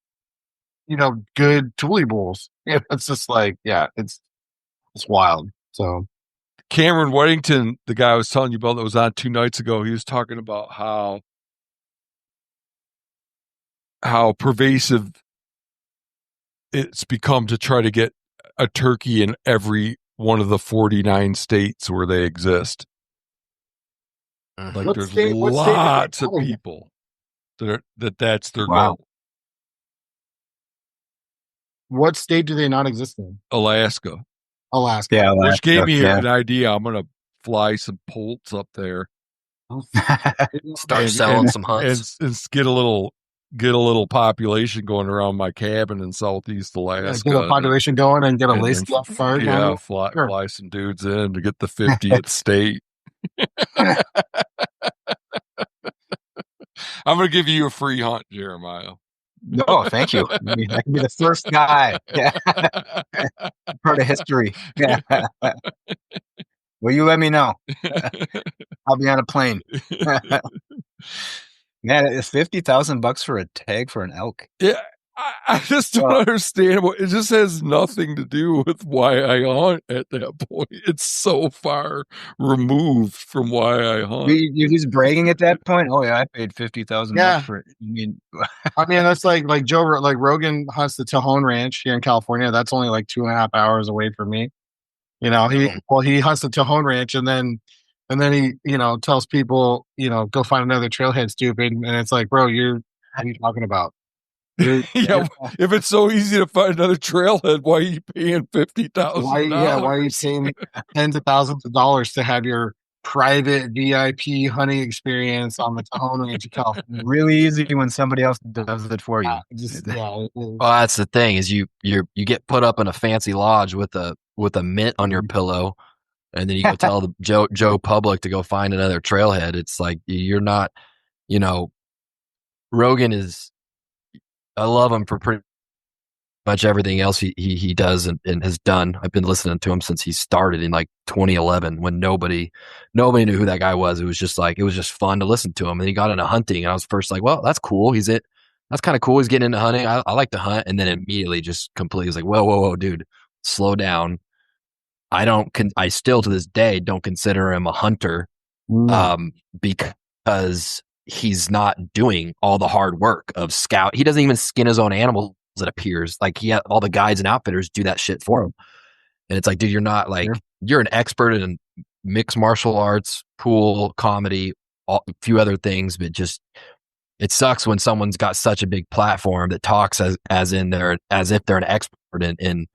good tule bulls. It's just like, it's wild. So Cameron Weddington, the guy I was telling you about that was on 2 nights ago, he was talking about how pervasive it's become to try to get a turkey in every one of the 49 states where they exist. Like there's lots of people that's their goal. What state do they not exist in? Alaska. Yeah, which gave me an idea. I'm going to fly some poults up there. Start selling some hunts. And get a little population going around my cabin in Southeast Alaska. Get a population going and get a lace off card. Yeah, fly some dudes in to get the 50th state. I'm going to give you a free hunt, Jeremiah. No, thank you. I can be the first guy. Yeah. Part of history. Yeah. Well, you let me know. I'll be on a plane. Man, it's $50,000 for a tag for an elk. Yeah, I just don't understand. It just has nothing to do with why I hunt at that point. It's so far removed from why I hunt. You're just bragging at that point. Oh yeah, I paid $50,000 for it. I mean, that's like Rogan hunts the Tejon Ranch here in California. That's only like 2.5 hours away from me. He hunts the Tejon Ranch and then he tells people go find another trailhead, stupid. And it's like, bro, what are you talking about? If it's so easy to find another trailhead, why are you paying $50,000? Why are you paying tens of thousands of dollars to have your private VIP hunting experience on the Tejon Ranch in California? Really easy when somebody else does it for you. Well, that's the thing is you get put up in a fancy lodge with a mint on your pillow, and then you go tell the Joe Public to go find another trailhead. It's like you're not, Rogan is. I love him for pretty much everything else he does and has done. I've been listening to him since he started in like 2011 when nobody knew who that guy was. It was just fun to listen to him. And he got into hunting, and I was first like, well, that's cool. That's kind of cool. He's getting into hunting. I like to hunt. And then immediately just completely was like, whoa, dude, slow down. I still to this day don't consider him a hunter because because he's not doing all the hard work of scout. He doesn't even skin his own animals, it appears. Like all the guides and outfitters do that shit for him. And it's like, dude, you're not like, you're an expert in mixed martial arts, pool, comedy, a few other things, but just, it sucks when someone's got such a big platform that talks as if they're an expert in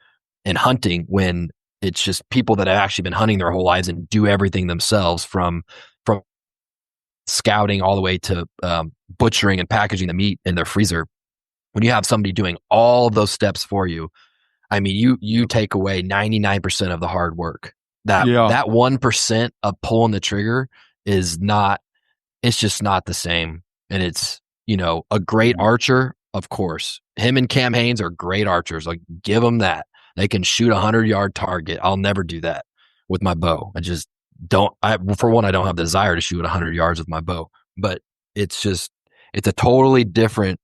hunting, when it's just people that have actually been hunting their whole lives and do everything themselves from scouting all the way to butchering and packaging the meat in their freezer. When you have somebody doing all of those steps for you, I mean, you take away 99% of the hard work. That 1% of pulling the trigger is not, it's just not the same. And it's, a great archer, of course. Him and Cam Hanes are great archers. Like, give them that. They can shoot 100-yard target. I'll never do that with my bow. I just don't. For one, I don't have the desire to shoot 100 yards with my bow. But it's a totally different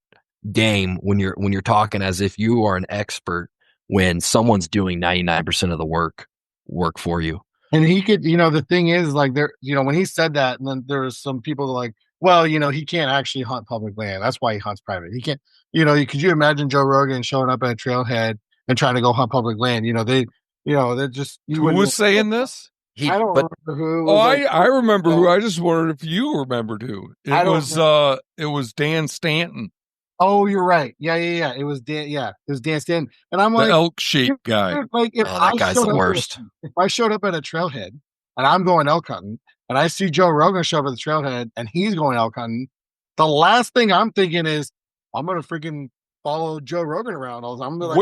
game when you're talking as if you are an expert, when someone's doing 99% of the work for you. And he could, the thing is, like, there, when he said that, and then there was some people like, well, he can't actually hunt public land. That's why he hunts private. He can't, could you imagine Joe Rogan showing up at a trailhead and trying to go hunt public land? They're just. Who was saying this? I don't remember who. I remember who. I just wondered if you remembered who. It was Dan Stanton. Oh, you're right. Yeah. It was Dan. Yeah, it was Dan Stanton. And I'm like, the elk shaped guy. Like, that guy's the worst. If I showed up at a trailhead and I'm going elk hunting, and I see Joe Rogan show up at the trailhead and he's going elk hunting, the last thing I'm thinking is, I'm gonna freaking follow Joe Rogan around all the time. Like,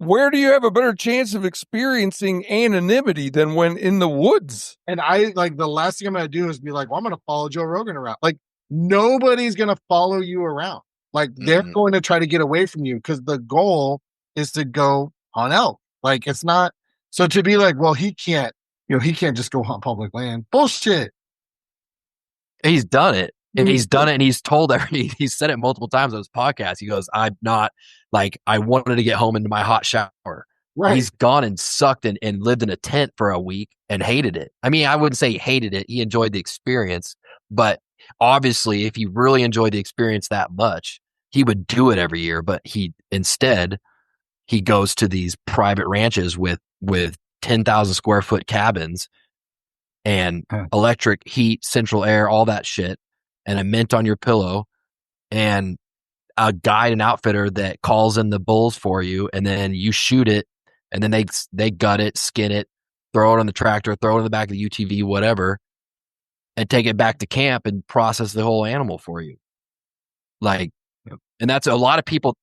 where do you have a better chance of experiencing anonymity than when in the woods? And I like, the last thing I'm gonna do is be like, well, I'm gonna follow Joe Rogan around. Like, nobody's gonna follow you around. Like, they're going to try to get away from you because the goal is to go hunt elk. Like, it's not. So to be like, well, he can't just go hunt public land. Bullshit. He's done it. And he's done it, and he's he's said it multiple times on his podcast. He goes, I'm not, like, I wanted to get home into my hot shower. Right. He's gone and sucked and lived in a tent for a week and hated it. I mean, I wouldn't say he hated it. He enjoyed the experience. But obviously, if he really enjoyed the experience that much, he would do it every year. But he goes to these private ranches with 10,000 square foot cabins and electric heat, central air, all that shit, and a mint on your pillow, and a guide and outfitter that calls in the bulls for you, and then you shoot it, and then they gut it, skin it, throw it on the tractor, throw it in the back of the UTV, whatever, and take it back to camp and process the whole animal for you. Like, and that's a lot of people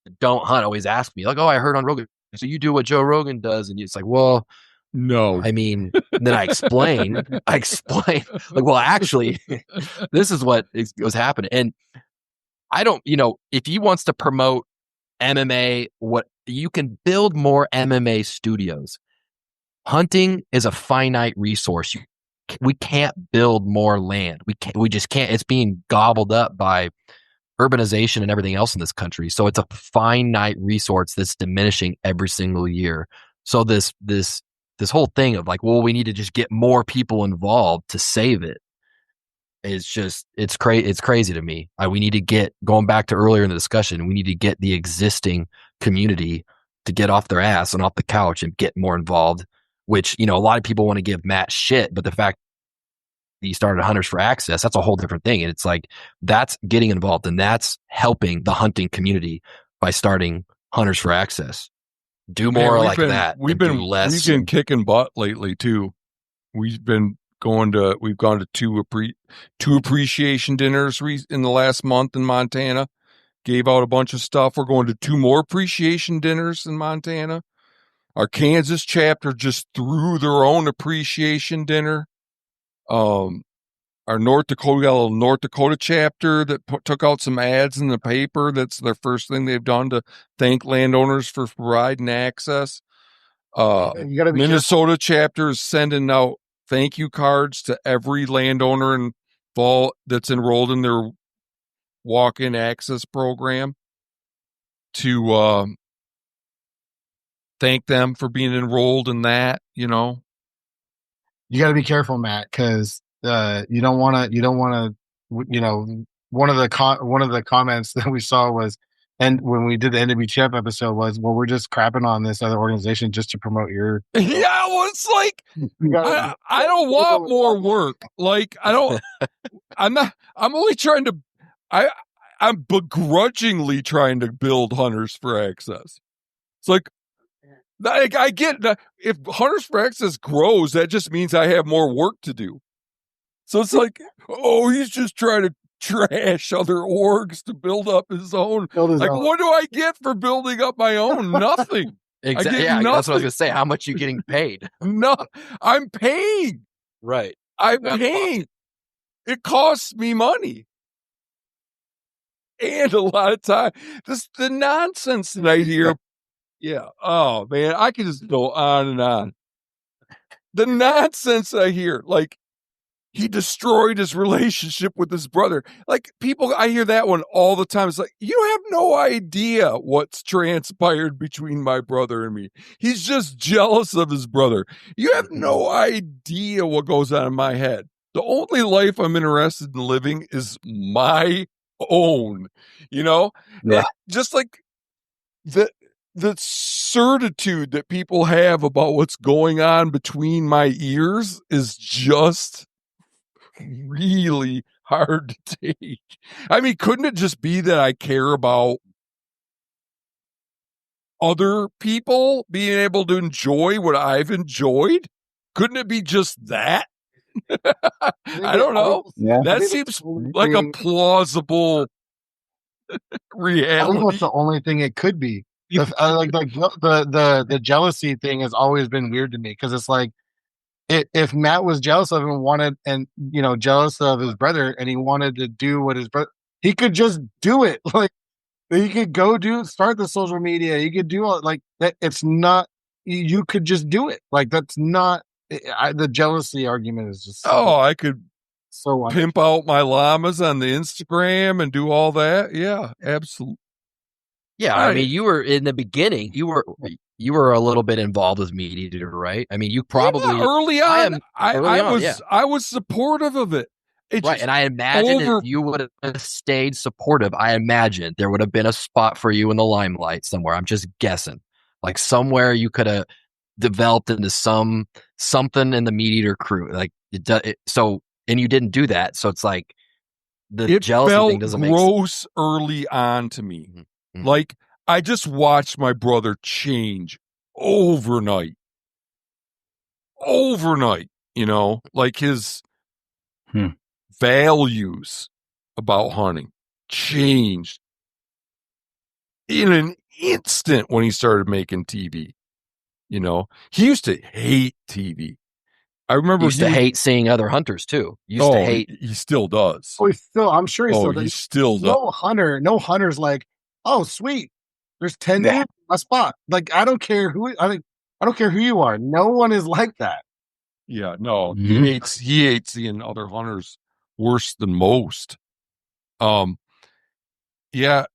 that don't hunt always ask me, like, oh, I heard on Rogan, so you do what Joe Rogan does, and it's like, well, no. I mean, then I explain, like, well, actually, this is what was happening. And I don't, if he wants to promote MMA, what you can build more MMA studios. Hunting is a finite resource. We can't build more land. We just can't. It's being gobbled up by urbanization and everything else in this country. So it's a finite resource that's diminishing every single year. So this whole thing of like, well, we need to just get more people involved to save it. It's crazy to me. We need to get, going back to earlier in the discussion, we need to get the existing community to get off their ass and off the couch and get more involved, which, a lot of people want to give Matt shit, but the fact that he started Hunters for Access, that's a whole different thing. And it's like, that's getting involved, and that's helping the hunting community by starting Hunters for Access. Do more that. We've been kicking butt lately too. We've gone to two appreciation dinners in the last month in Montana. Gave out a bunch of stuff. We're going to 2 more appreciation dinners in Montana. Our Kansas chapter just threw their own appreciation dinner. Our North Dakota chapter that took out some ads in the paper. That's their first thing they've done to thank landowners for providing access. Minnesota chapter is sending out thank you cards to every landowner that's enrolled in their walk-in access program to thank them for being enrolled in that. You got to be careful, Matt, because you don't want to, you know, one of the comments that we saw was, and when we did the NWTF episode was, well, we're just crapping on this other organization just to promote your. Yeah, well, it's like I don't want more work. Like I'm only trying to. I'm begrudgingly trying to build Hunters for Access. It's like I get that if Hunters for Access grows, that just means I have more work to do. So it's like, oh, he's just trying to trash other orgs to build up his own. What do I get for building up my own? Nothing. Exactly. Yeah, nothing. That's what I was gonna say. How much are you getting paid? No, I'm paying. Right. I'm paying. It costs me money. And a lot of time, the nonsense that I hear. Yeah. Oh man, I can just go on and on. The nonsense I hear, like he destroyed his relationship with his brother. Like people, I hear that one all the time. It's like, you have no idea what's transpired between my brother and me. He's just jealous of his brother. You have no idea what goes on in my head. The only life I'm interested in living is my own, you know? Yeah. Just like the certitude that people have about what's going on between my ears is just really hard to take. I mean, couldn't it just be that I care about other people being able to enjoy what I've enjoyed? Couldn't it be just that? I don't know. Yeah. That seems like a plausible reality. I think that's the only thing it could be. The jealousy thing has always been weird to me because it's like if Matt was jealous of him and jealous of his brother and he wanted to do what his brother, he could just do it. Like he could start the social media. He could do all like that. It's not. You could just do it. Like that's not the jealousy argument is just. I could pimp out my llamas on the Instagram and do all that. Yeah, absolutely. Yeah, right. I mean, you were in the beginning. You were a little bit involved with Meat Eater, right? I mean, you probably early on. I was supportive of it. Right, and I imagine if you would have stayed supportive, I imagine there would have been a spot for you in the limelight somewhere. I'm just guessing, like somewhere you could have developed into something in the Meat Eater crew. Like and you didn't do that, so it's like the jealousy thing doesn't make sense. It felt gross early on to me. Mm-hmm. Like, I just watched my brother change overnight, like his values about hunting changed in an instant when he started making TV. He used to hate TV. I remember he used to hate seeing other hunters too. He still does. I'm sure he still does. He still does. No hunter's like, oh, sweet. There's 10 dudes in my spot. Like, I don't care who you are. No one is like that. Yeah, no. Mm-hmm. He hates seeing other hunters worse than most. Yeah.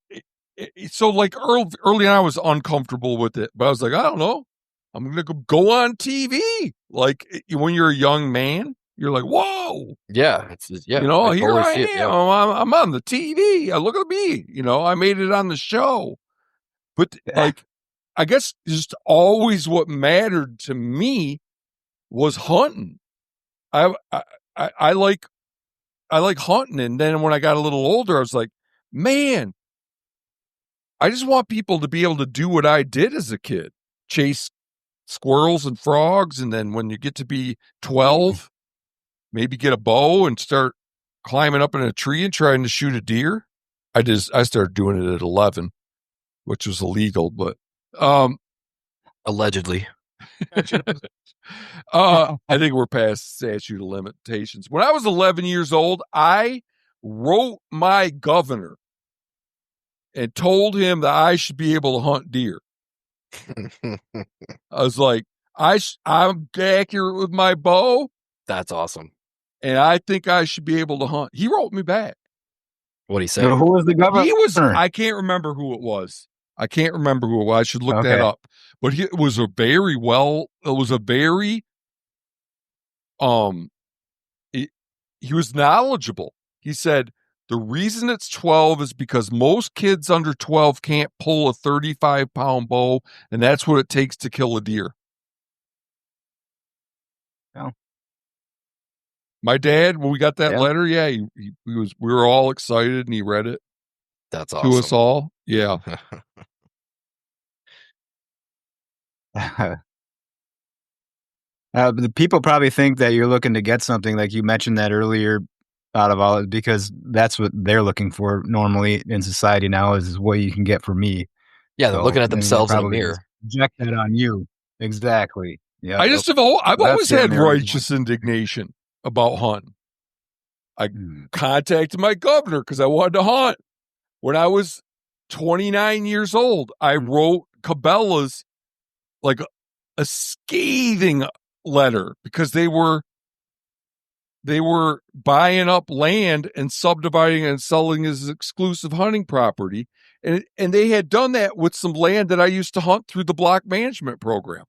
So like early on I was uncomfortable with it, but I was like, I don't know. I'm going to go on TV. Like when you're a young man, you're like, whoa. Yeah. here I am. Yeah. I'm on the TV. Look at me. I made it on the show. But like, I guess just always what mattered to me was hunting. I like hunting. And then when I got a little older, I was like, man, I just want people to be able to do what I did as a kid. Chase squirrels and frogs. And then when you get to be 12, maybe get a bow and start climbing up in a tree and trying to shoot a deer. I started doing it at 11, which was illegal, but allegedly. I think we're past statute of limitations. When I was 11 years old, I wrote my governor and told him that I should be able to hunt deer. I was like, I'm accurate with my bow. That's awesome. And I think I should be able to hunt. He wrote me back. What'd he say? So who was the governor? I can't remember who it was. I should look that up. But it was a very he was knowledgeable. He said, the reason it's 12 is because most kids under 12 can't pull a 35-pound bow, and that's what it takes to kill a deer. Oh. My dad, when we got that letter, he was. We were all excited, and he read it. That's awesome to us all. Yeah. The people probably think that you're looking to get something, like you mentioned that earlier, out of all it, because that's what they're looking for normally in society now is what you can get for me. Yeah, they're looking at themselves in a mirror. Project that on you. Exactly. Yeah. I've always had righteous indignation about hunting. I contacted my governor because I wanted to hunt. When I was 29 years old, I wrote Cabela's like a scathing letter because they were buying up land and subdividing and selling as exclusive hunting property. And they had done that with some land that I used to hunt through the block management program.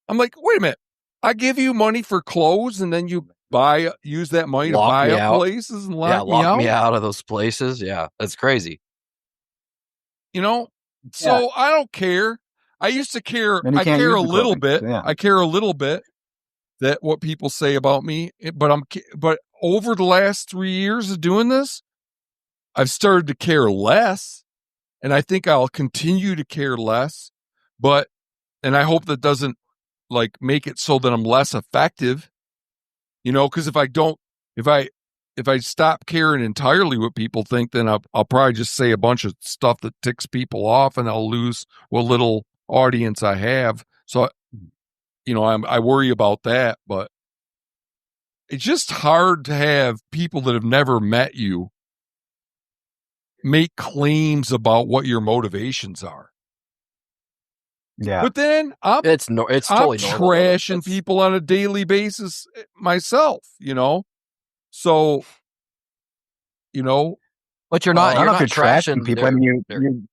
I'm like, wait a minute. I give you money for clothes and then you use that money to buy up places and lock me out of those places. Yeah, that's crazy. So I don't care. I used to care. I care a little bit. Yeah. I care a little bit that what people say about me, but over the last 3 years of doing this, I've started to care less, and I think I'll continue to care less, and I hope that doesn't like make it so that I'm less effective, because if I stop caring entirely what people think, then I'll probably just say a bunch of stuff that ticks people off and I'll lose what little audience I have. So, I worry about that, but it's just hard to have people that have never met you make claims about what your motivations are. Yeah. But then it's totally trashing people on a daily basis myself, So, but you're not. I don't know if you're trashing people. I mean,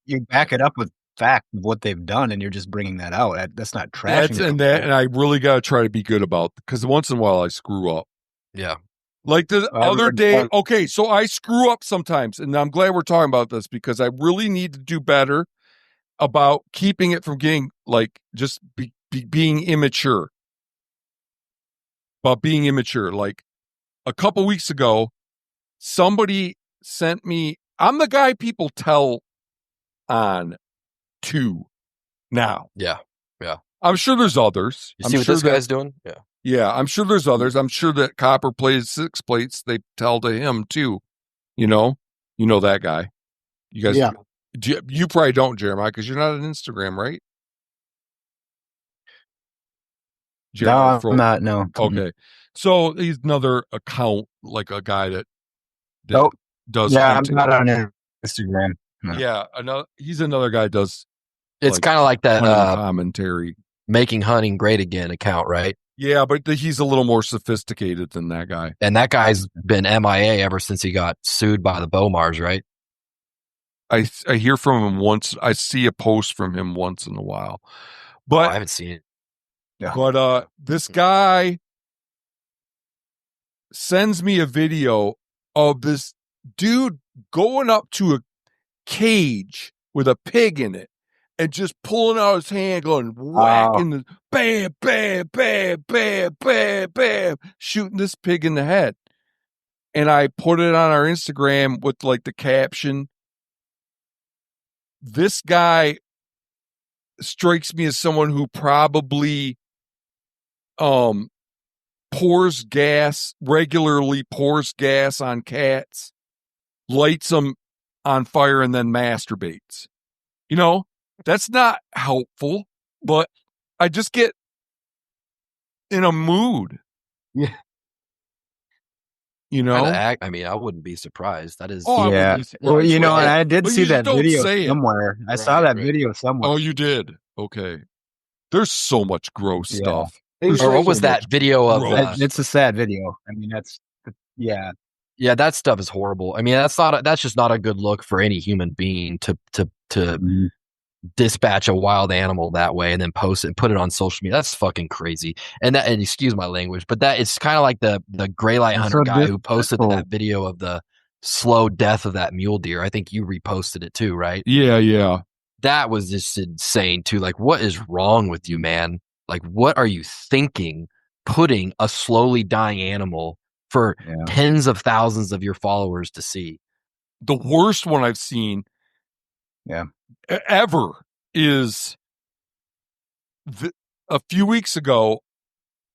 you back it up with fact of what they've done, and you're just bringing that out. That's not trashing. And I really got to try to be good about, because once in a while I screw up. Yeah. Like the other day. Okay, so I screw up sometimes, and I'm glad we're talking about this because I really need to do better about keeping it from getting like just being immature. About being immature. Like a couple weeks ago, somebody sent me, I'm the guy people tell on to now. Yeah. I'm sure there's others. You see what this guy's doing? Yeah. Yeah, I'm sure there's others. I'm sure that copper plated 6 plates, they tell to him too. You know that guy. You guys, yeah. You probably don't, Jeremiah, because you're not on Instagram, right? Jeremiah, no, I'm not. No. Okay. So he's another account, like a guy that does. Yeah, hunting. I'm not on Instagram. No. Yeah, he's another guy does. It's kind of like that commentary, making hunting great again account, right? Yeah, but he's a little more sophisticated than that guy. And that guy's been MIA ever since he got sued by the Bomars, right? I hear from him once. I see a post from him once in a while, but I haven't seen it. Yeah. But this guy sends me a video of this dude going up to a cage with a pig in it and just pulling out his hand, going whacking the bam, bam, bam, bam, bam, bam, shooting this pig in the head. And I put it on our Instagram with like the caption, this guy strikes me as someone who probably regularly pours gas on cats, lights them on fire, and then masturbates. That's not helpful, but I just get in a mood. Yeah. I mean, I wouldn't be surprised. That is. Yeah. Well, and I did see that video somewhere. I saw that video somewhere. Oh, you did? Okay. There's so much gross stuff. Or what was that video of? It's a sad video. I mean, yeah. Yeah, that stuff is horrible. I mean, that's just not a good look for any human being to dispatch a wild animal that way and then post it and put it on social media. That's fucking crazy. And excuse my language, but that it's kind of like the gray light hunter guy who posted that video of the slow death of that mule deer. I think you reposted it too, right? Yeah. That was just insane too. Like, what is wrong with you, man? Like, what are you thinking? Putting a slowly dying animal for tens of thousands of your followers to see. The worst one I've seen ever is a few weeks ago,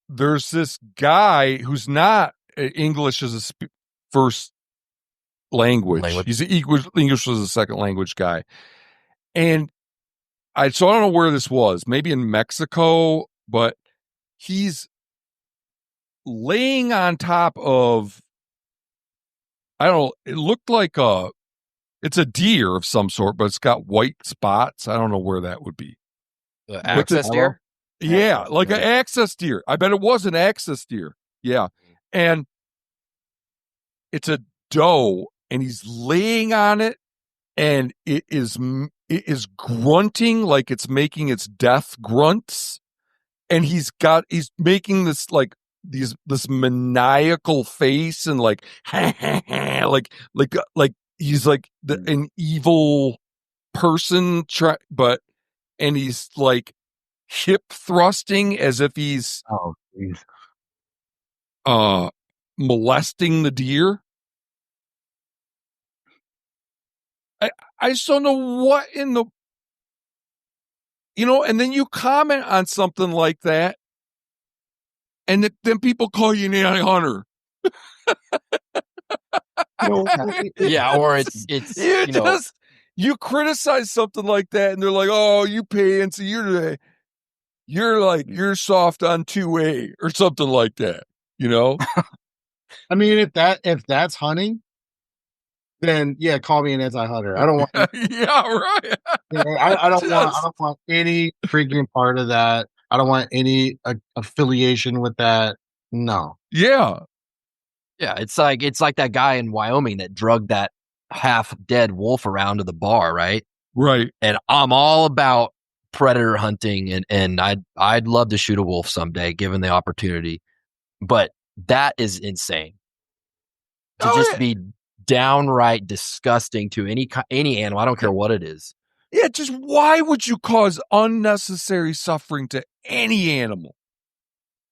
there's this guy who's not English as a first language. He's English as a second language guy. And I don't know where this was, maybe in Mexico, but he's laying on top of, I don't know, it looked like it's a deer of some sort, but it's got white spots. I don't know where that would be. Access deer? Yeah, like an access deer. I bet it was an access deer. Yeah. And it's a doe, and he's laying on it, and it is grunting like it's making its death grunts. And he's making this like this maniacal face and like like he's like an evil person and he's like hip thrusting as if he's molesting the deer. I just don't know what in the, and then you comment on something like that, and then people call you an anti-hunter. Yeah, or it's you criticize something like that, and they're like, "Oh, you pay, and so you're soft on 2A or something like that." I mean, if that's hunting, then call me an anti-hunter. I don't want. Yeah, right. I don't want any freaking part of that. I don't want any affiliation with that. No. Yeah. Yeah, it's like that guy in Wyoming that drugged that half dead wolf around to the bar, right? Right. And I'm all about predator hunting, and I'd love to shoot a wolf someday, given the opportunity. But that is insane. To be downright disgusting to any animal. I don't care what it is. Yeah, just why would you cause unnecessary suffering to any animal?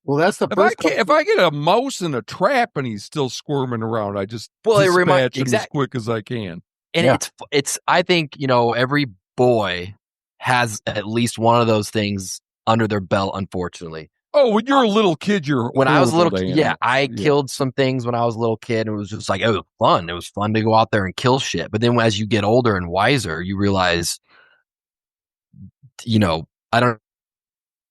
Well, that's the if I get a mouse in a trap and he's still squirming around, I just dispatch him as quick as I can. And it's I think, every boy has at least one of those things under their belt, unfortunately. Oh, when you're a little kid, when I was a little kid, I killed some things when I was a little kid, and it was just like, it was fun. It was fun to go out there and kill shit. But then as you get older and wiser, you realize, I don't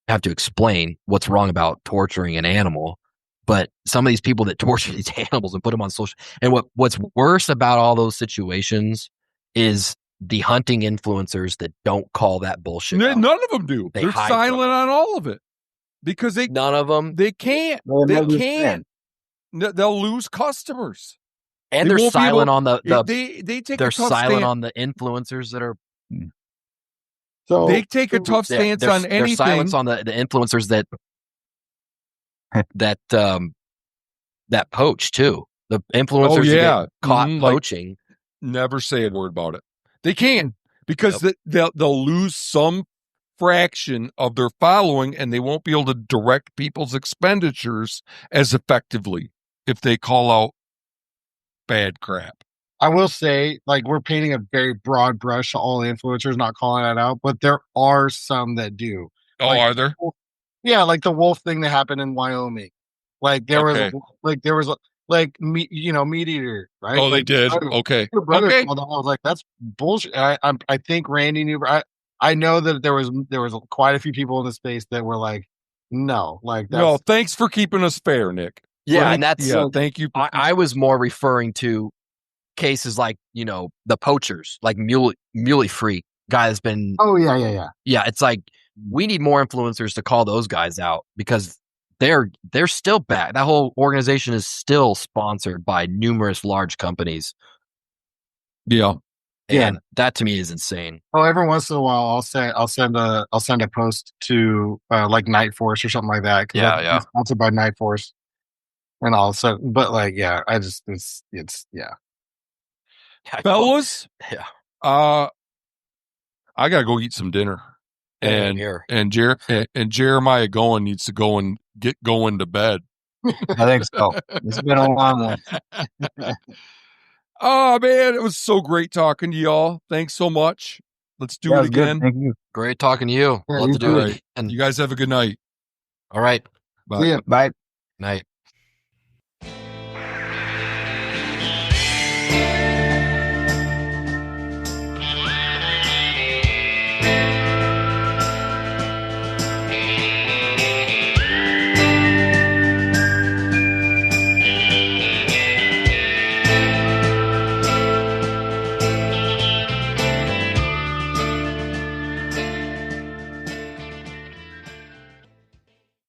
have to explain what's wrong about torturing an animal, but some of these people that torture these animals and put them on social, and what's worse about all those situations is the hunting influencers that don't call that bullshit out. None of them do. They're silent on all of it because none of them. They can't. They can't. They'll lose customers, and they're silent on the they take. They're silent on the influencers that are. So they take a tough stance on anything. There's silence on the influencers that poach too. The influencers get caught poaching. Never say a word about it. They can't because they'll lose some fraction of their following, and they won't be able to direct people's expenditures as effectively if they call out bad crap. I will say, like, we're painting a very broad brush to all influencers, not calling that out, but there are some that do. Oh, like, are there? Yeah, like the wolf thing that happened in Wyoming. Like there was meat eater, right? Oh, like, they did. Okay. I was like, that's bullshit. I think Randy knew. I know that there was quite a few people in the space that were like, no, like that's, no. Thanks for keeping us fair, Nick. Yeah, and that's thank you. I was more referring to cases like the poachers, like muley freak guy that's been. Oh yeah. It's like we need more influencers to call those guys out because they're still back. That whole organization is still sponsored by numerous large companies. Yeah, And that to me is insane. Oh, every once in a while, I'll send a post to like Night Force or something like that. Yeah. It's sponsored by Night Force, and all of a sudden, but like, yeah, I just it's yeah. Fellas, Yeah. I gotta go eat some dinner, and Jeremiah Goin needs to go and get going to bed. I think so. It's been a long one. Oh man, it was so great talking to y'all. Thanks so much. Let's do it again. Good. Thank you. Great talking to you. Yeah, Love to do it. And you guys have a good night. All right. Bye. See ya. Bye. Night.